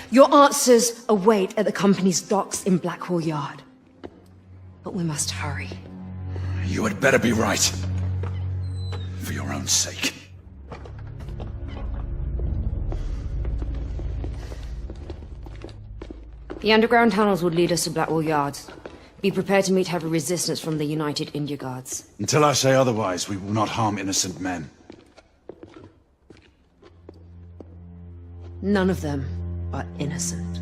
Your answers await at the company's docks in Blackwall Yard. But we must hurry. You had better be right. For your own sake. The underground tunnels would lead us to Blackwall Yards. Be prepared to meet heavy resistance from the United India Guards. Until I say otherwise, we will not harm innocent men. None of them are innocent.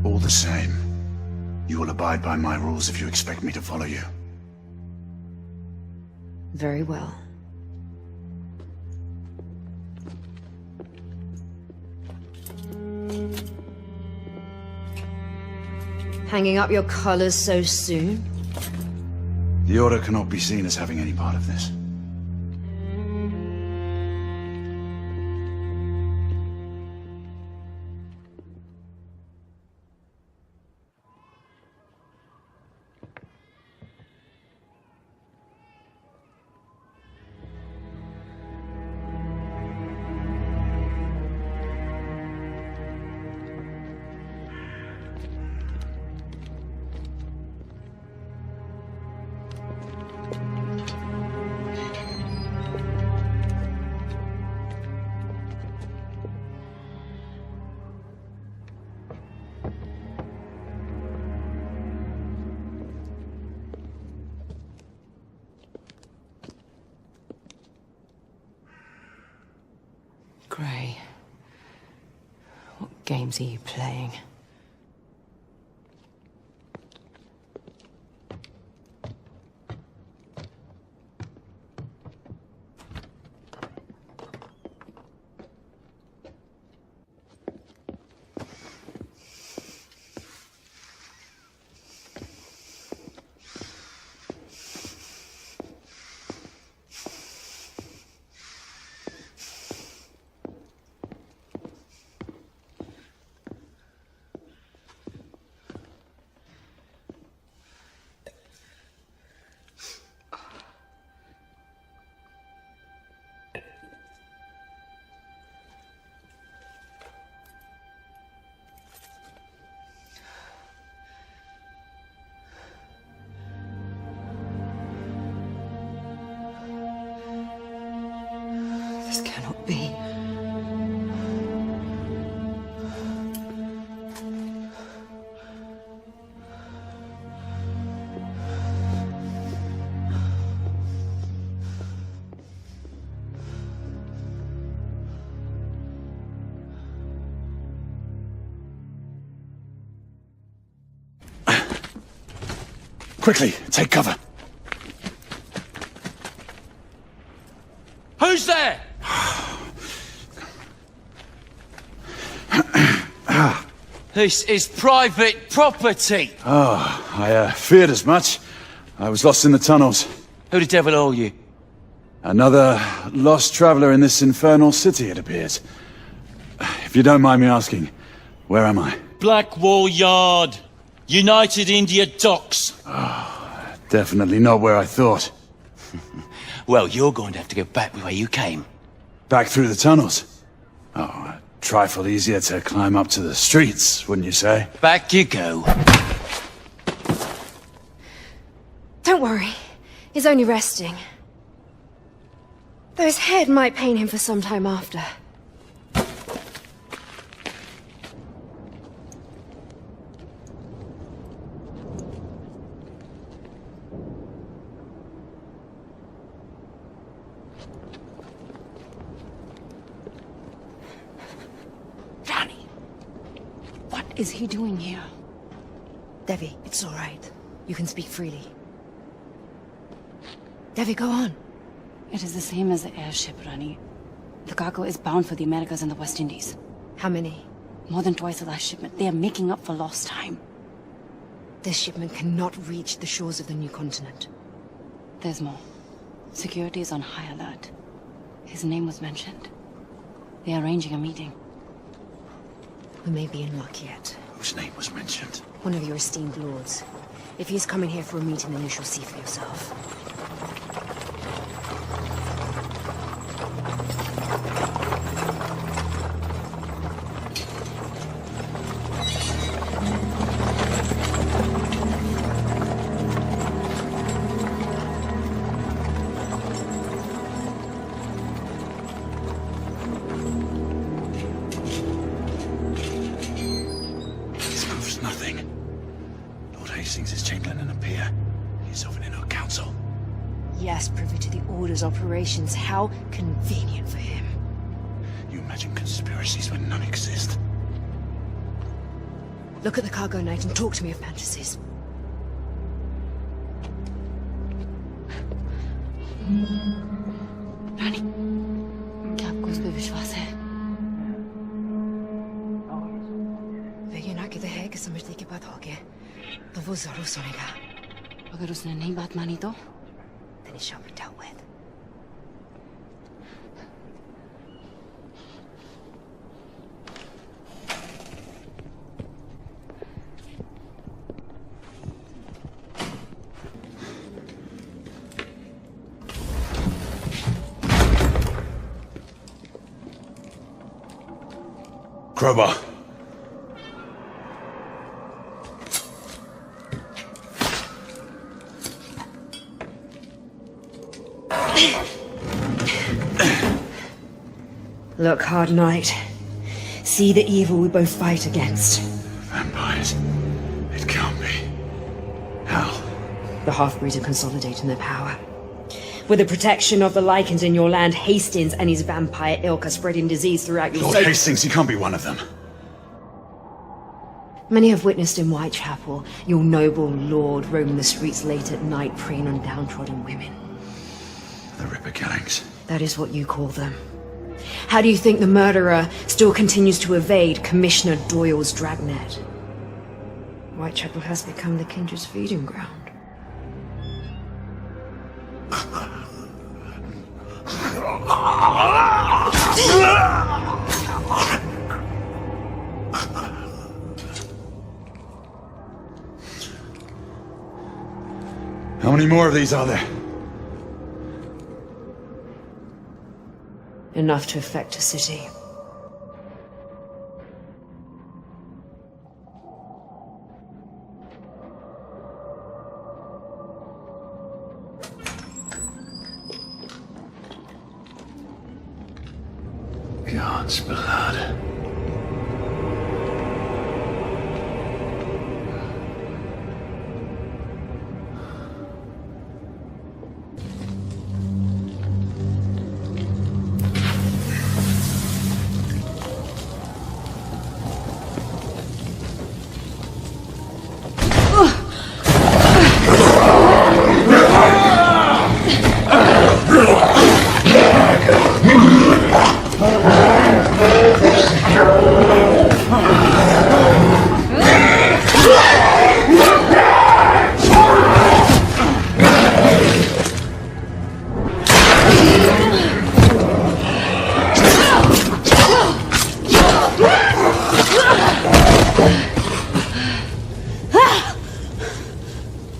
All the same, you will abide by my rules if you expect me to follow you. Very well. Hanging up your collars so soon? The Order cannot be seen as having any part of this. Gray, what games are you playing? This cannot be. Quickly, take cover. Who's there? This is private property. Oh, I feared as much. I was lost in the tunnels. Who the devil are you? Another lost traveler in this infernal city, it appears. If you don't mind me asking, where am I? Blackwall Yard. United India Docks. Oh, definitely not where I thought. Well, you're going to have to go back the way you came. Back through the tunnels? Oh, a trifle easier to climb up to the streets, wouldn't you say? Back you go. Don't worry. He's only resting. Though his head might pain him for some time after. What is he doing here? Devi, it's all right. You can speak freely. Devi, go on. It is the same as the airship, Rani. The cargo is bound for the Americas and the West Indies. How many? More than twice the last shipment. They are making up for lost time. This shipment cannot reach the shores of the new continent. There's more. Security is on high alert. His name was mentioned. They are arranging a meeting. We may be in luck yet. Whose name was mentioned? One of your esteemed lords. If he's coming here for a meeting, then you shall see for yourself. Yes, privy to the Order's operations. How convenient for him. You Imagine conspiracies when none exist. Look at the cargo, Knight, and talk to me of fantasies. Rani, क्या आपको उस पर विश्वास है? वह ये ना कहते हैं कि समझने की बात हो गई, तो वो जरूर सुनेगा। अगर उसने नहीं बात मानी तो? Then it shall be dealt with. Crowbar. Look hard, Knight. See the evil we both fight against. Vampires. It can't be. How? The half-breeds are consolidating their power. With the protection of the Lycans in your land, Hastings and his vampire ilk are spreading disease throughout your Lord state. Hastings, he can't be one of them. Many have witnessed in Whitechapel your noble lord roaming the streets late at night, preying on downtrodden women. The Ripper killings. That is what you call them. How do you think the murderer still continues to evade Commissioner Doyle's dragnet? Whitechapel has become the Kindred's feeding ground. How many more of these are there? Enough to affect a city. God's blood.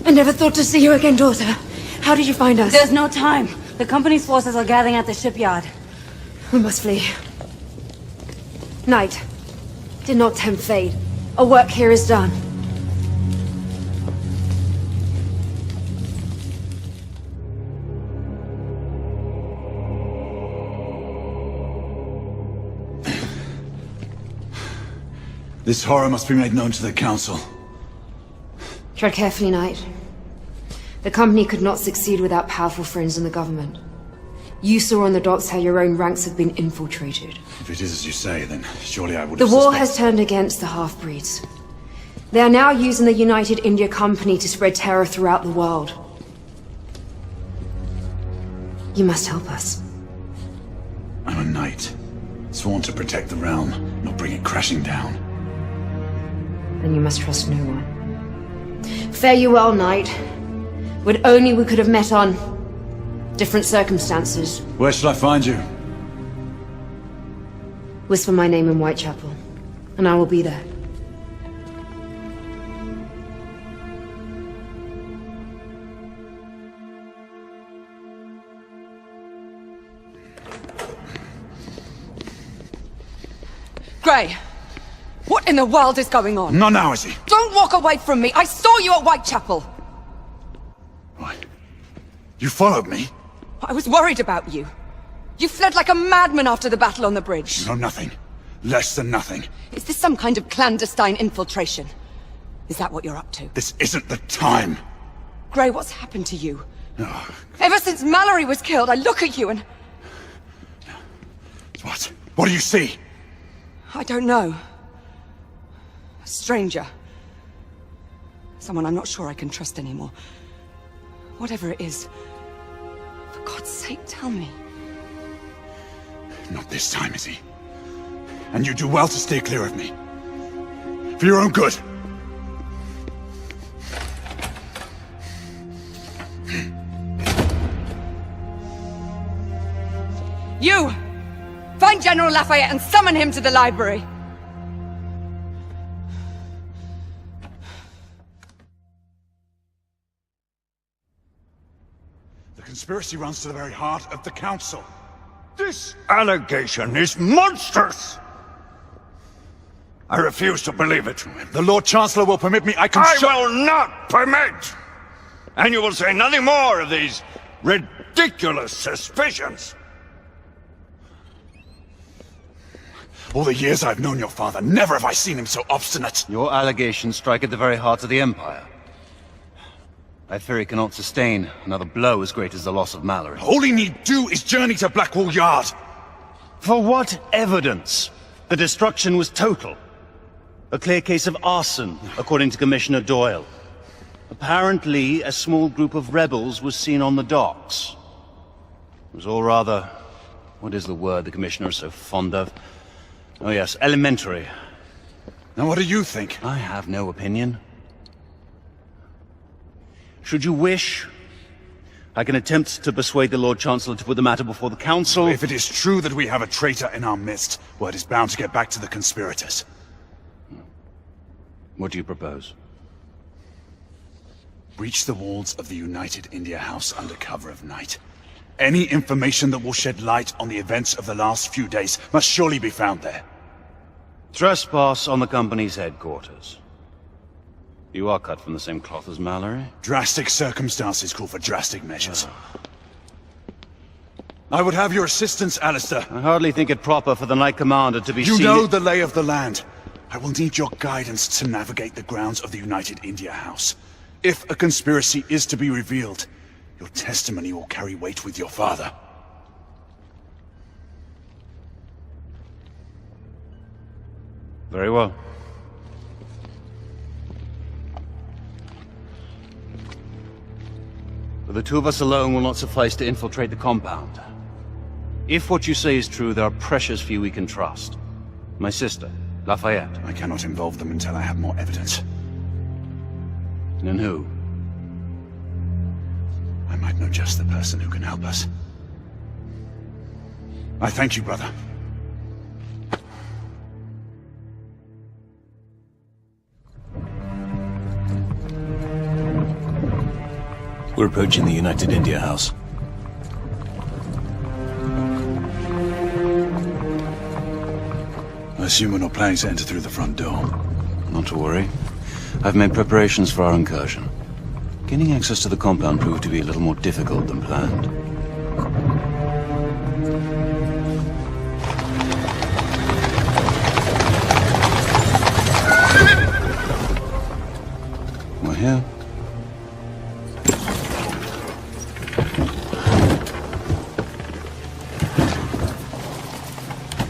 I never thought to see you again, daughter. How did you find us? There's no time. The company's forces are gathering at the shipyard. We must flee. Knight, did not tempt fate. Our work here is done. This horror must be made known to the Council. Tread carefully, Knight. The company could not succeed without powerful friends in the government. You saw on the docks how your own ranks have been infiltrated. If it is as you say, then surely I would The have war suspected- has turned against the half-breeds. They are now using the United India Company to spread terror throughout the world. You must help us. I'm a knight, sworn to protect the realm, not bring it crashing down. Then you must trust no one. Fare you well, Knight. Would only we could have met on different circumstances. Where shall I find you? Whisper my name in Whitechapel, and I will be there. Gray, what in the world is going on? Not now, is he? Don't walk away from me! I saw you at Whitechapel! You followed me? I was worried about you. You fled like a madman after the battle on the bridge. You know nothing. Less than nothing. Is this some kind of clandestine infiltration? Is that what you're up to? This isn't the time. Gray, what's happened to you? Ever since Mallory was killed, I look at you and... What? What do you see? I don't know. A stranger. Someone I'm not sure I can trust anymore. Whatever it is, for God's sake, tell me. Not this time, Izzy. And you do well to stay clear of me. For your own good. You! Find General Lafayette and summon him to the library! The conspiracy runs to the very heart of the Council. This allegation is monstrous! I refuse to believe it. The Lord Chancellor will permit me, I will not permit! And you will say nothing more of these ridiculous suspicions. All the years I've known your father, never have I seen him so obstinate. Your allegations strike at the very heart of the Empire. I fear he cannot sustain another blow as great as the loss of Mallory. All he need do is journey to Blackwall Yard. For what evidence? The destruction was total. A clear case of arson, according to Commissioner Doyle. Apparently, a small group of rebels was seen on the docks. It was all rather... what is the word the Commissioner is so fond of? Oh yes, elementary. Now what do you think? I have no opinion. Should you wish, I can attempt to persuade the Lord Chancellor to put the matter before the Council. If it is true that we have a traitor in our midst, word is bound to get back to the conspirators. What do you propose? Breach the walls of the United India House under cover of night. Any information that will shed light on the events of the last few days must surely be found there. Trespass on the company's headquarters. You are cut from the same cloth as Mallory? Drastic circumstances call for drastic measures. I would have your assistance, Alistair. I hardly think it proper for the Knight Commander to be You seen... know the lay of the land. I will need your guidance to navigate the grounds of the United India House. If a conspiracy is to be revealed, your testimony will carry weight with your father. Very well. But the two of us alone will not suffice to infiltrate the compound. If what you say is true, there are precious few we can trust. My sister, Lafayette. I cannot involve them until I have more evidence. And who? I might know just the person who can help us. I thank you, brother. We're approaching the United India House. I assume we're not planning to enter through the front door. Not to worry. I've made preparations for our incursion. Gaining access to the compound proved to be a little more difficult than planned. We're here.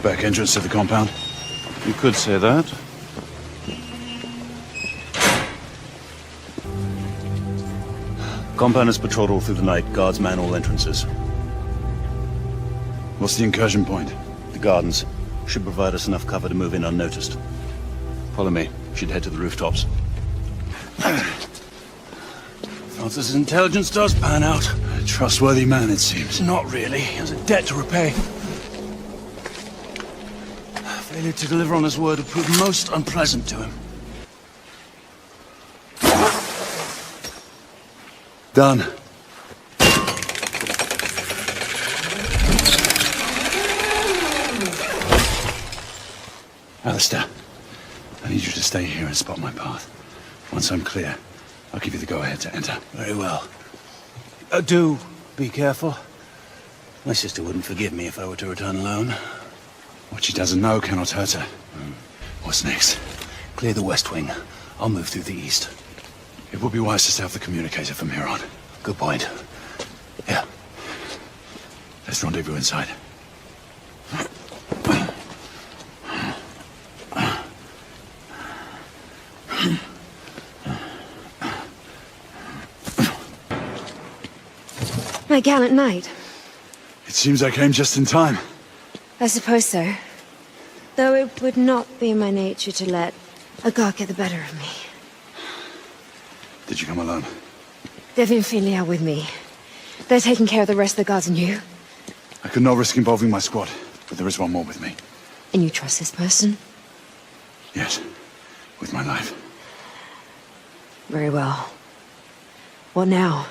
Back entrance to the compound? You could say that. Compound is patrolled all through the night. Guards man all entrances. What's the incursion point? The gardens. Should provide us enough cover to move in unnoticed. Follow me. Should head to the rooftops. Francis' intelligence does pan out. A trustworthy man, it seems. Not really. He has a debt to repay. Failure to deliver on his word would prove most unpleasant to him. Done. Alistair, I need you to stay here and spot my path. Once I'm clear, I'll give you the go-ahead to enter. Very well. Do be careful. My sister wouldn't forgive me if I were to return alone. What she doesn't know cannot hurt her. What's next? Clear the west wing. I'll move through the east. It would be wise to stay off the communicator from here on. Good point. Yeah. Let's rendezvous inside. My gallant knight. It seems I came just in time. I suppose so. Though it would not be in my nature to let a guard get the better of me. Did you come alone? Devi and Finley are with me. They're taking care of the rest of the guards and you. I could not risk involving my squad, but there is one more with me. And you trust this person? Yes, with my life. Very well. What now?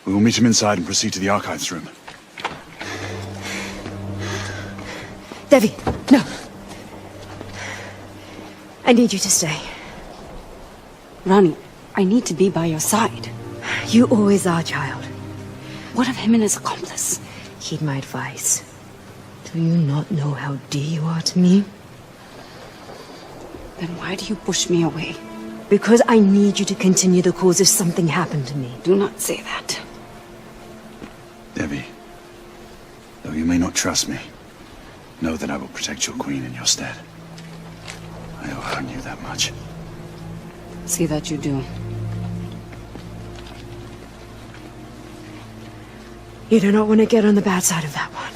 We will meet him inside and proceed to the archives room. Devi, no. I need you to stay. Rani, I need to be by your side. You always are, child. What of him and his accomplice? Heed my advice. Do you not know how dear you are to me? Then why do you push me away? Because I need you to continue the cause if something happened to me. Do not say that. Devi, though you may not trust me, know that I will protect your queen in your stead. I owe her you that much. See that you do. You do not want to get on the bad side of that one.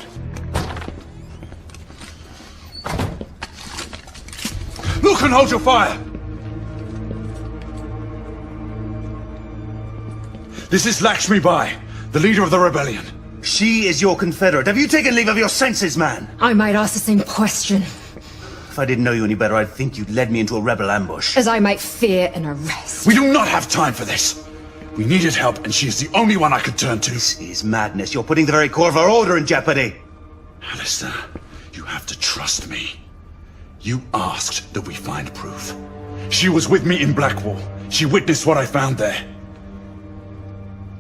Look and hold your fire! This is Lakshmi Bai, the leader of the rebellion. She is your confederate. Have you taken leave of your senses, man? I might ask the same question. If I didn't know you any better, I'd think you'd led me into a rebel ambush. As I might fear an arrest. We do not have time for this. We needed help, and she is the only one I could turn to. This is madness. You're putting the very core of our order in jeopardy. Alistair, you have to trust me. You asked that we find proof. She was with me in Blackwall. She witnessed what I found there.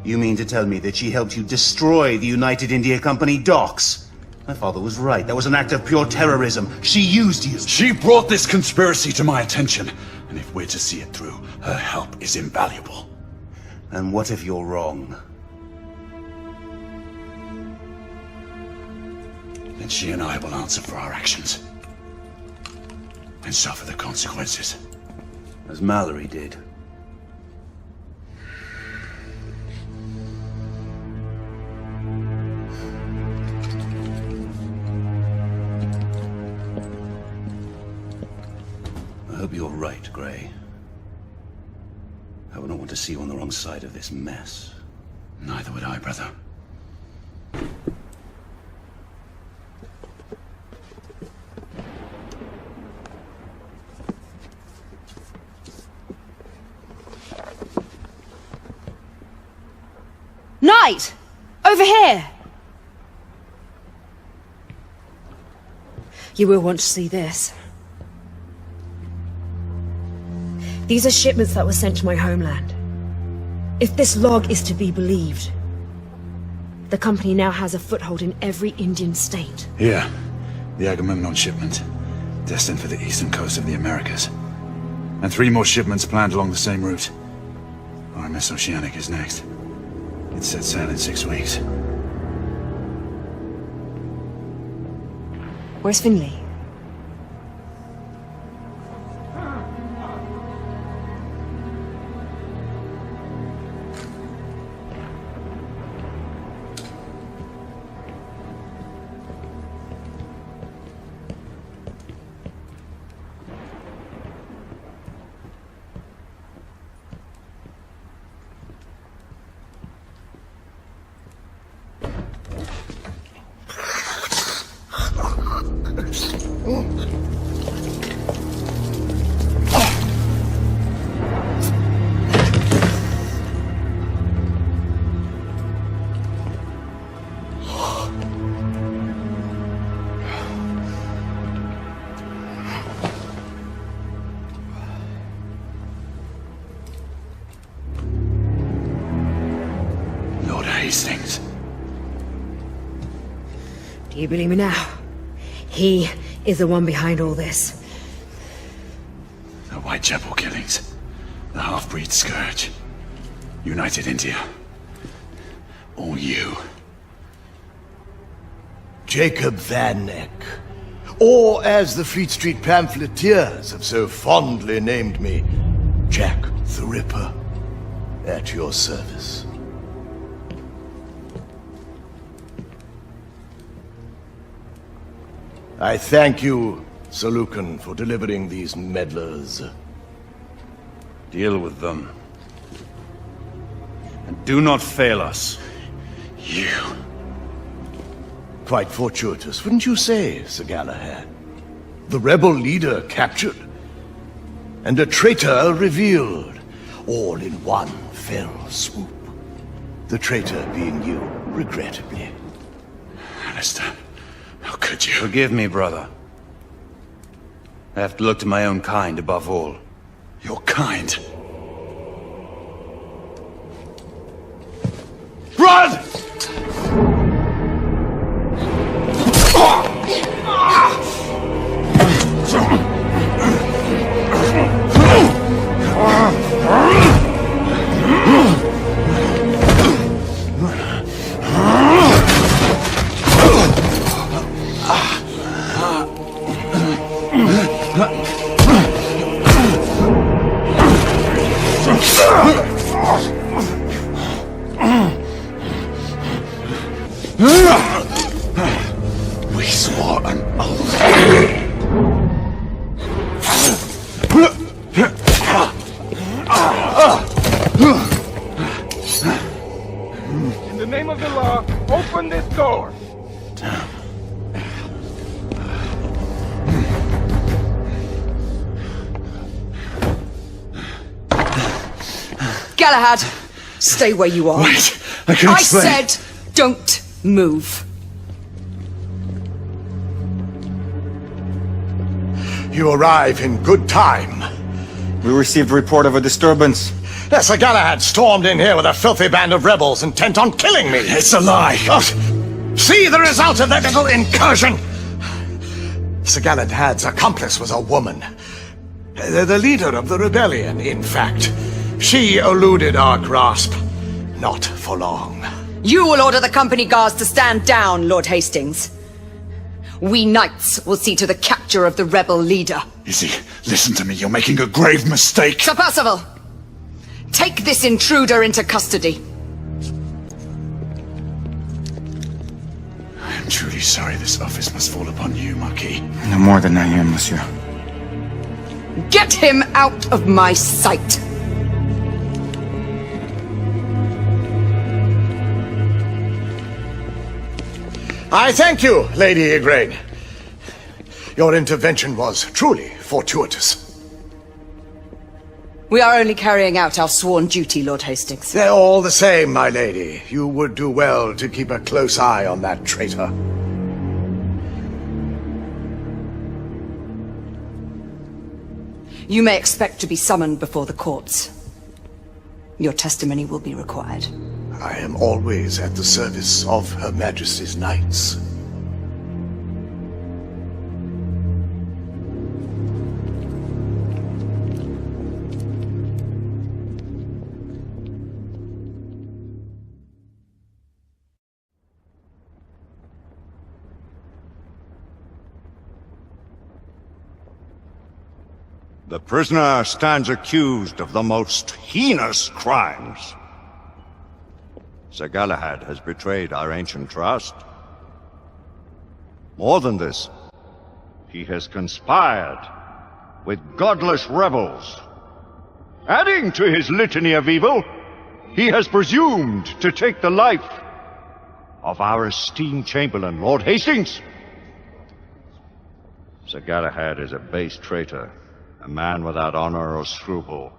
You mean to tell me that she helped you destroy the United India Company docks? My father was right. That was an act of pure terrorism. She used you. She brought this conspiracy to my attention. And if we're to see it through, her help is invaluable. And what if you're wrong? Then she and I will answer for our actions. And suffer the consequences. As Mallory did. I hope you're right, Grey. I wouldn't want to see you on the wrong side of this mess. Neither would I, brother. Knight! Over here! You will want to see this. These are shipments that were sent to my homeland. If this log is to be believed, the company now has a foothold in every Indian state. Here, the Agamemnon shipment, destined for the eastern coast of the Americas. And 3 more shipments planned along the same route. RMS Oceanic is next. It sets sail in 6 weeks. Where's Finley? Hastings. Do you believe me now? He is the one behind all this. The Whitechapel killings. The half-breed scourge. United India. All you. Jacob Van Neck. Or, as the Fleet Street pamphleteers have so fondly named me, Jack the Ripper, at your service. I thank you, Sir Lucan, for delivering these meddlers. Deal with them. And do not fail us. You. Quite fortuitous, wouldn't you say, Sir Galahad? The rebel leader captured, and a traitor revealed, all in one fell swoop. The traitor being you, regrettably. Alistair, how could you? Forgive me, brother. I have to look to my own kind above all. Your kind? Run! We swore an oath. In the name of the law, open this door! Galahad, stay where you are. Wait, I can explain. I said, don't move. You arrive in good time. We received a report of a disturbance. Yes, Sir Galahad stormed in here with a filthy band of rebels intent on killing me. It's a lie. Oh, see the result of that little incursion. Sir Galahad's accomplice was a woman. The leader of the rebellion, in fact. She eluded our grasp. Not for long. You will order the company guards to stand down, Lord Hastings. We knights will see to the capture of the rebel leader. Izzy, listen to me. You're making a grave mistake. Sir Percival, take this intruder into custody. I am truly sorry this office must fall upon you, Marquis. No more than I am, monsieur. Get him out of my sight. I thank you, Lady Igraine. Your intervention was truly fortuitous. We are only carrying out our sworn duty, Lord Hastings. They're all the same, my lady. You would do well to keep a close eye on that traitor. You may expect to be summoned before the courts. Your testimony will be required. I am always at the service of Her Majesty's knights. The prisoner stands accused of the most heinous crimes. Sir Galahad has betrayed our ancient trust. More than this, he has conspired with godless rebels. Adding to his litany of evil, he has presumed to take the life of our esteemed Chamberlain, Lord Hastings. Sir Galahad is a base traitor, a man without honor or scruple.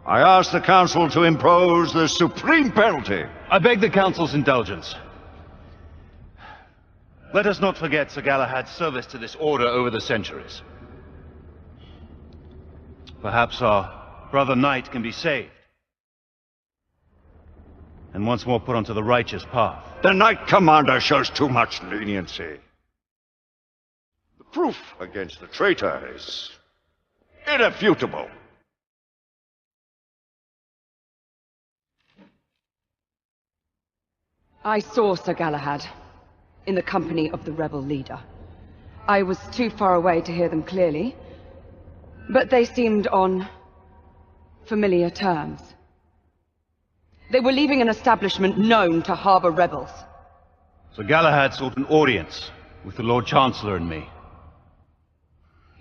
I ask the Council to impose the supreme penalty. I beg the Council's indulgence. Let us not forget Sir Galahad's service to this order over the centuries. Perhaps our brother knight can be saved, and once more put onto the righteous path. The Knight Commander shows too much leniency. The proof against the traitor is irrefutable. I saw Sir Galahad in the company of the rebel leader. I was too far away to hear them clearly, but they seemed on familiar terms. They were leaving an establishment known to harbor rebels. So Galahad sought an audience with the Lord Chancellor and me.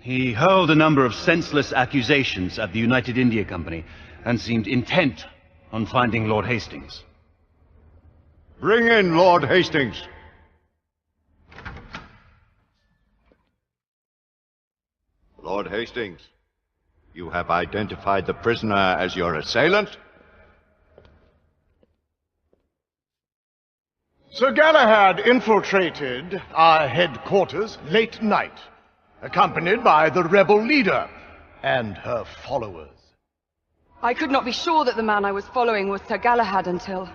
He hurled a number of senseless accusations at the United India Company and seemed intent on finding Lord Hastings. Bring in Lord Hastings. Lord Hastings, you have identified the prisoner as your assailant? Sir Galahad infiltrated our headquarters late night, accompanied by the rebel leader and her followers. I could not be sure that the man I was following was Sir Galahad until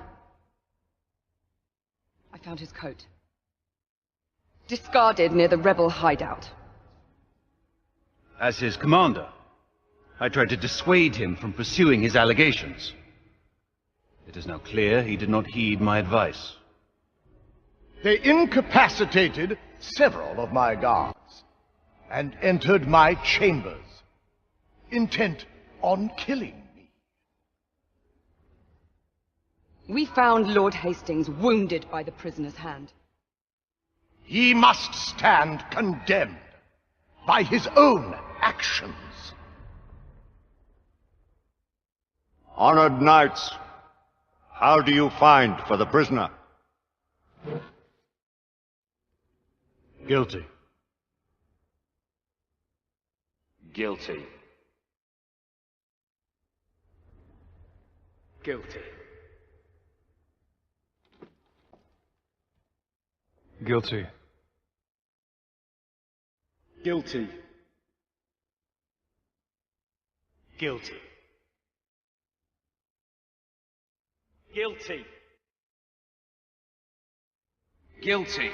I found his coat, discarded near the rebel hideout. As his commander, I tried to dissuade him from pursuing his allegations. It is now clear he did not heed my advice. They incapacitated several of my guards and entered my chambers, intent on killing me. We found Lord Hastings wounded by the prisoner's hand. He must stand condemned by his own actions. Honored knights, how do you find for the prisoner? Guilty. Guilty. Guilty. Guilty. Guilty. Guilty. Guilty. Guilty.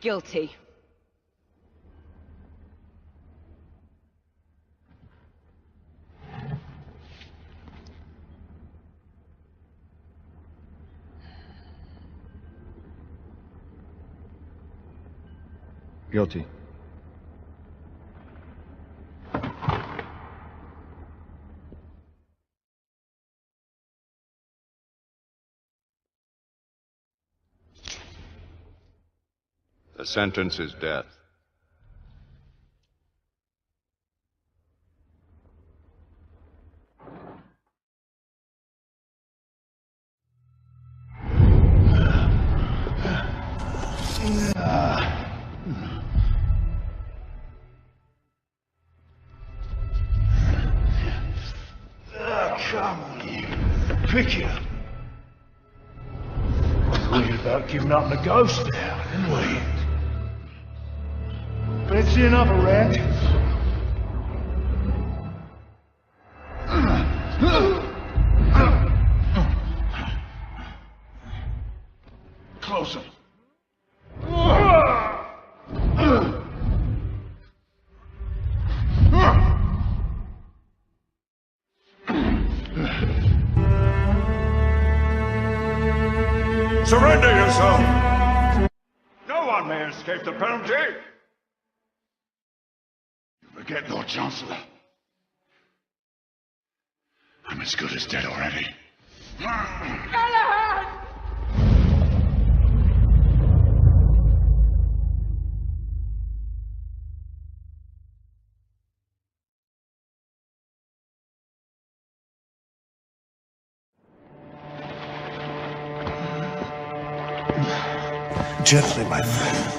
Guilty. Guilty. The sentence is death. Come on, you. Pick it up. Worried about giving up the ghost now, didn't we? Fancy another round? Closer. Surrender yourself! No one may escape the penalty! Forget, Lord Chancellor. I'm as good as dead already. Galahad! Gently, my friend.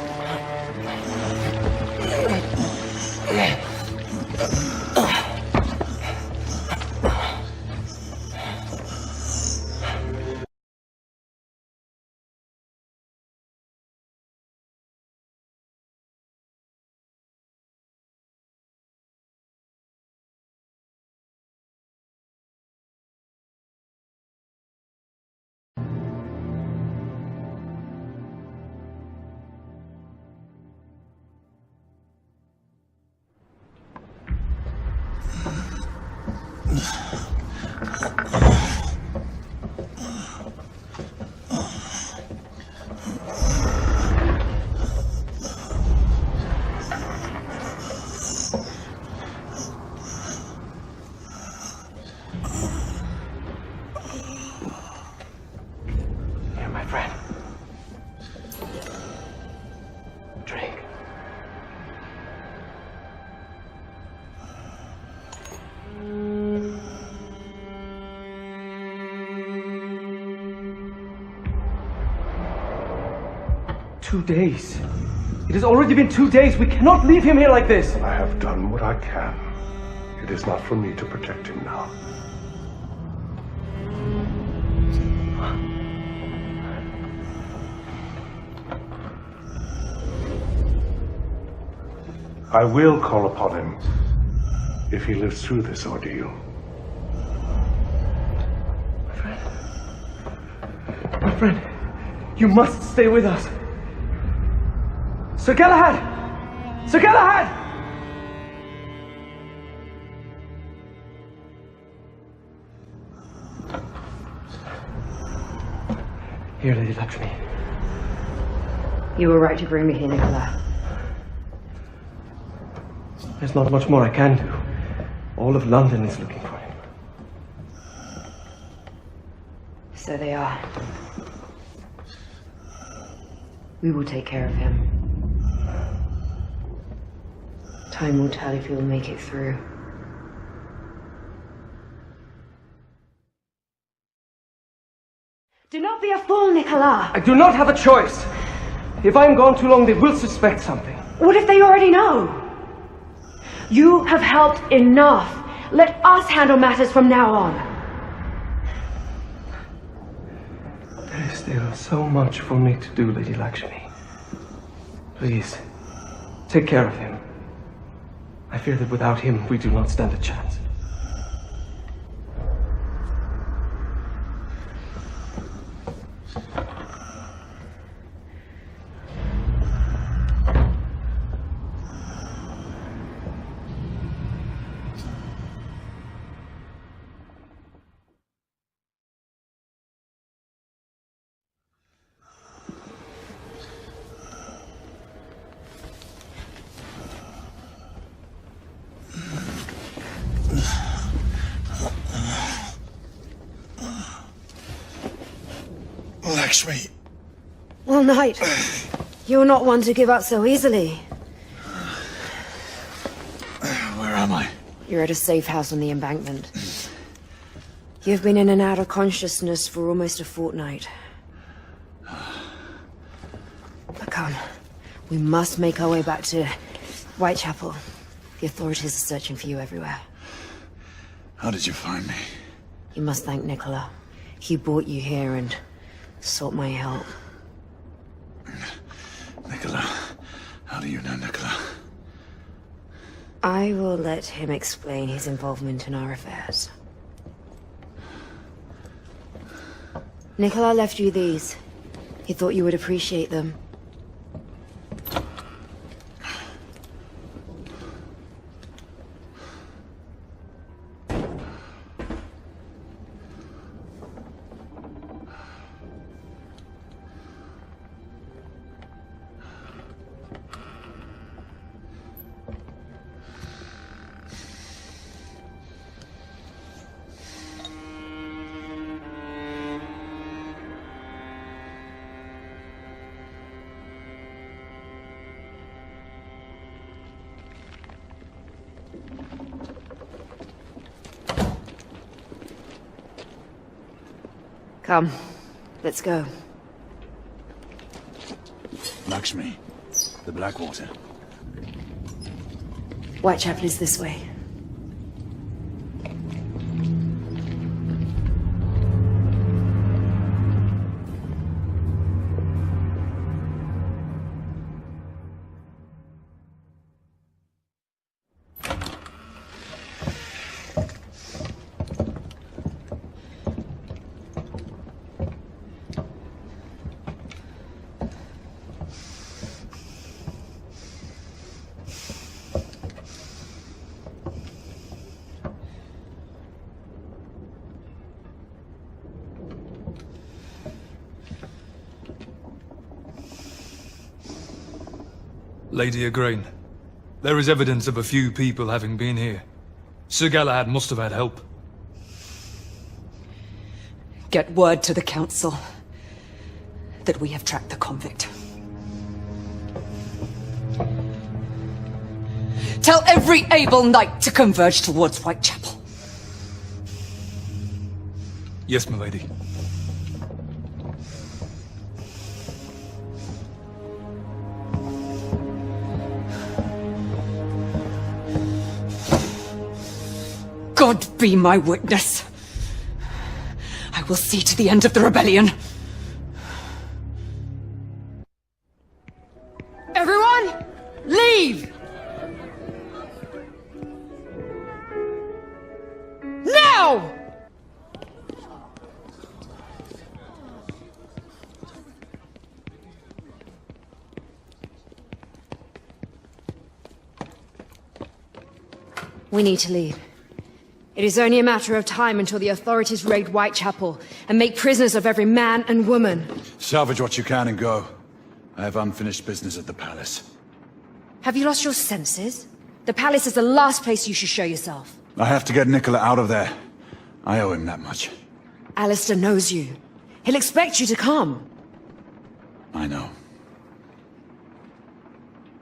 2 days. It has already been 2 days. We cannot leave him here like this. I have done what I can. It is not for me to protect him now. I will call upon him if he lives through this ordeal. My friend, you must stay with us. Sir Galahad! Sir Galahad! Here, Lady Lakshmi. You were right to bring me here, Nicola. There's not much more I can do. All of London is looking for him. So they are. We will take care of him. Time will tell if he will make it through. Do not be a fool, Nicola! I do not have a choice. If I'm gone too long, they will suspect something. What if they already know? You have helped enough. Let us handle matters from now on. There is still so much for me to do, Lady Lakshmi. Please, take care of him. I fear that without him, we do not stand a chance. Lakshmi. Well, Knight, you're not one to give up so easily. Where am I? You're at a safe house on the embankment. You've been in and out of consciousness for almost a fortnight. But come, we must make our way back to Whitechapel. The authorities are searching for you everywhere. How did you find me? You must thank Nicola. He brought you here and sought my help. Nicola. How do you know Nicola? I will let him explain his involvement in our affairs. Nicola left you these. He thought you would appreciate them. Come, let's go. Lakshmi, the Blackwater. Whitechapel is this way. Lady Igraine, there is evidence of a few people having been here. Sir Galahad must have had help. Get word to the council that we have tracked the convict. Tell every able knight to converge towards Whitechapel. Yes, my lady. God be my witness. I will see to the end of the rebellion. Everyone, leave! Now! We need to leave. It is only a matter of time until the authorities raid Whitechapel and make prisoners of every man and woman. Salvage what you can and go. I have unfinished business at the palace. Have you lost your senses? The palace is the last place you should show yourself. I have to get Nicola out of there. I owe him that much. Alistair knows you. He'll expect you to come. I know.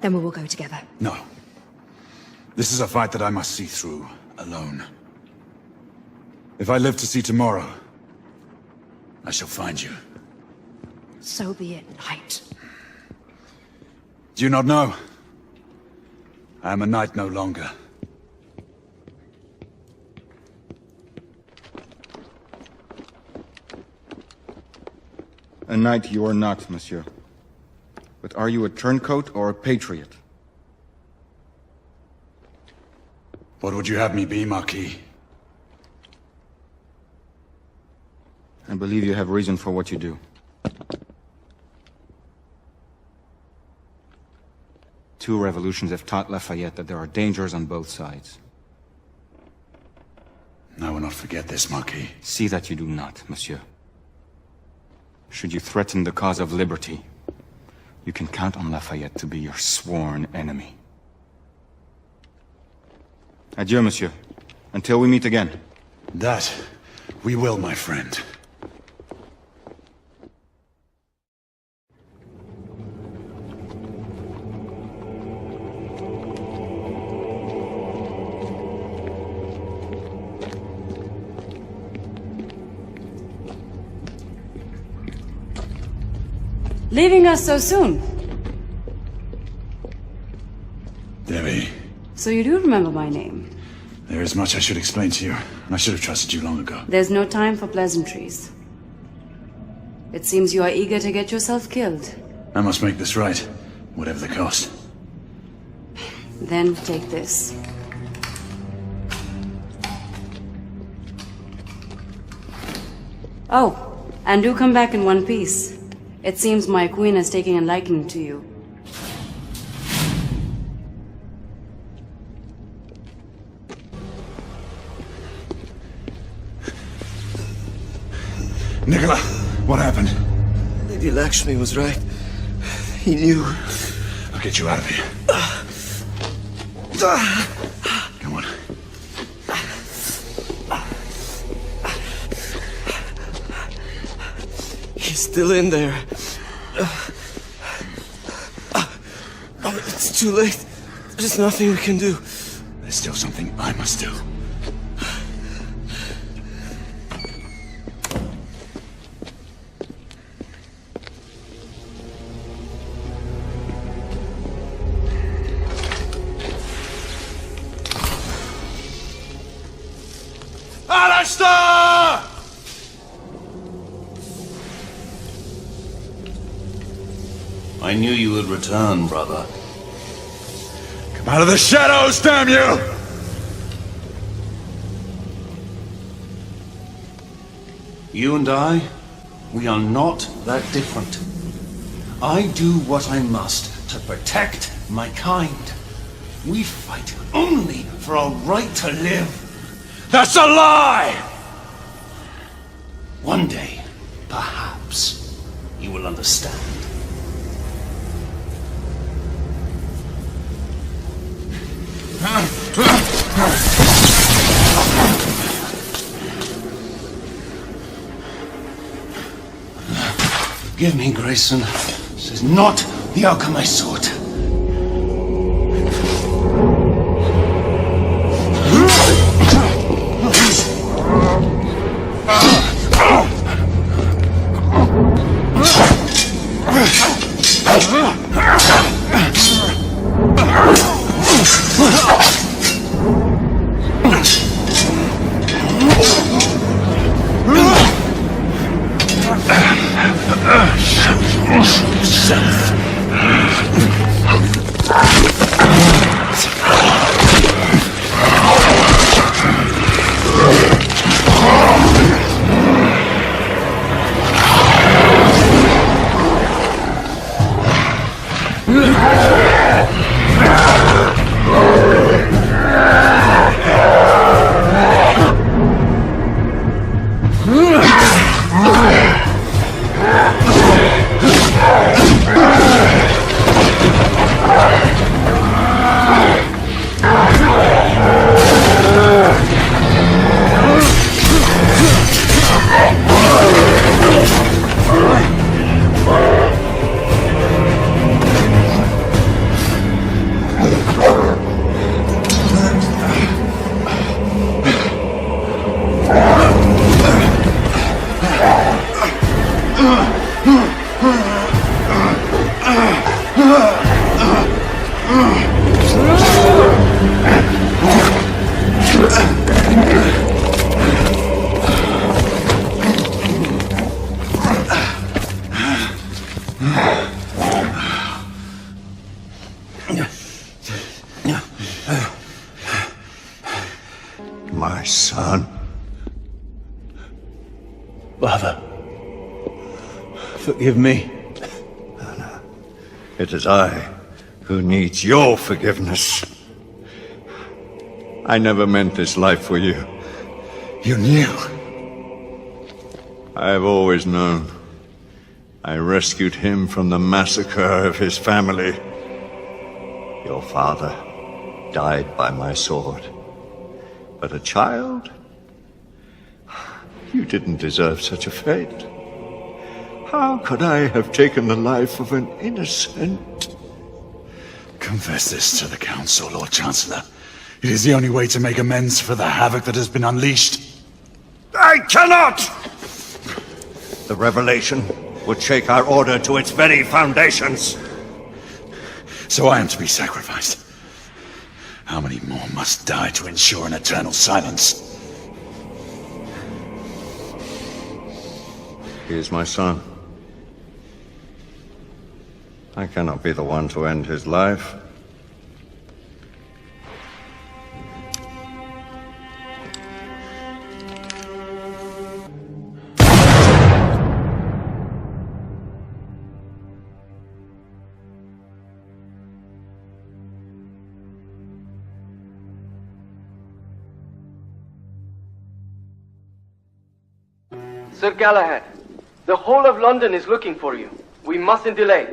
Then we will go together. No. This is a fight that I must see through, alone. If I live to see tomorrow, I shall find you. So be it, Knight. Do you not know? I am a knight no longer. A knight you are not, monsieur. But are you a turncoat or a patriot? What would you have me be, Marquis? I believe you have reason for what you do. Two revolutions have taught Lafayette that there are dangers on both sides. I will not forget this, Marquis. See that you do not, monsieur. Should you threaten the cause of liberty, you can count on Lafayette to be your sworn enemy. Adieu, monsieur. Until we meet again. That we will, my friend. Leaving us so soon? Debbie. So you do remember my name? There is much I should explain to you, and I should have trusted you long ago. There's no time for pleasantries. It seems you are eager to get yourself killed. I must make this right, whatever the cost. Then take this. Oh, and do come back in one piece. It seems my queen is taking a liking to you. Nicola, what happened? Lady Lakshmi was right. He knew. I'll get you out of here. Come on. He's still in there. It's too late. There's nothing we can do. There's still something I must do. Alistair! I knew you would return, brother. Come out of the shadows, damn you! You and I, we are not that different. I do what I must to protect my kind. We fight only for our right to live. That's a lie! One day, perhaps, you will understand. Forgive me, Grayson. This is not the outcome I sought. My son. Father, forgive me. It is I who needs your forgiveness. I never meant this life for you. You knew. I've always known. I rescued him from the massacre of his family. Your father died by my sword. But a child? You didn't deserve such a fate. How could I have taken the life of an innocent? Confess this to the Council, Lord Chancellor. It is the only way to make amends for the havoc that has been unleashed. I cannot! The revelation would shake our order to its very foundations. So I am to be sacrificed. How many more must die to ensure an eternal silence? He is my son. I cannot be the one to end his life. Sir Galahad, the whole of London is looking for you. We mustn't delay.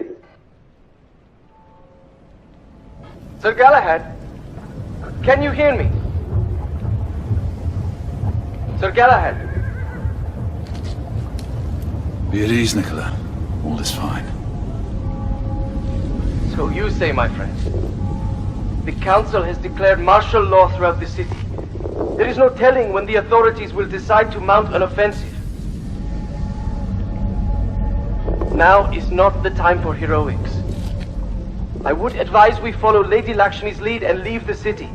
Sir Galahad, can you hear me? Sir Galahad. Be at ease, Nicola. All is fine. So you say, my friend. The Council has declared martial law throughout the city. There is no telling when the authorities will decide to mount an offensive. Now is not the time for heroics. I would advise we follow Lady Lakshmi's lead and leave the city.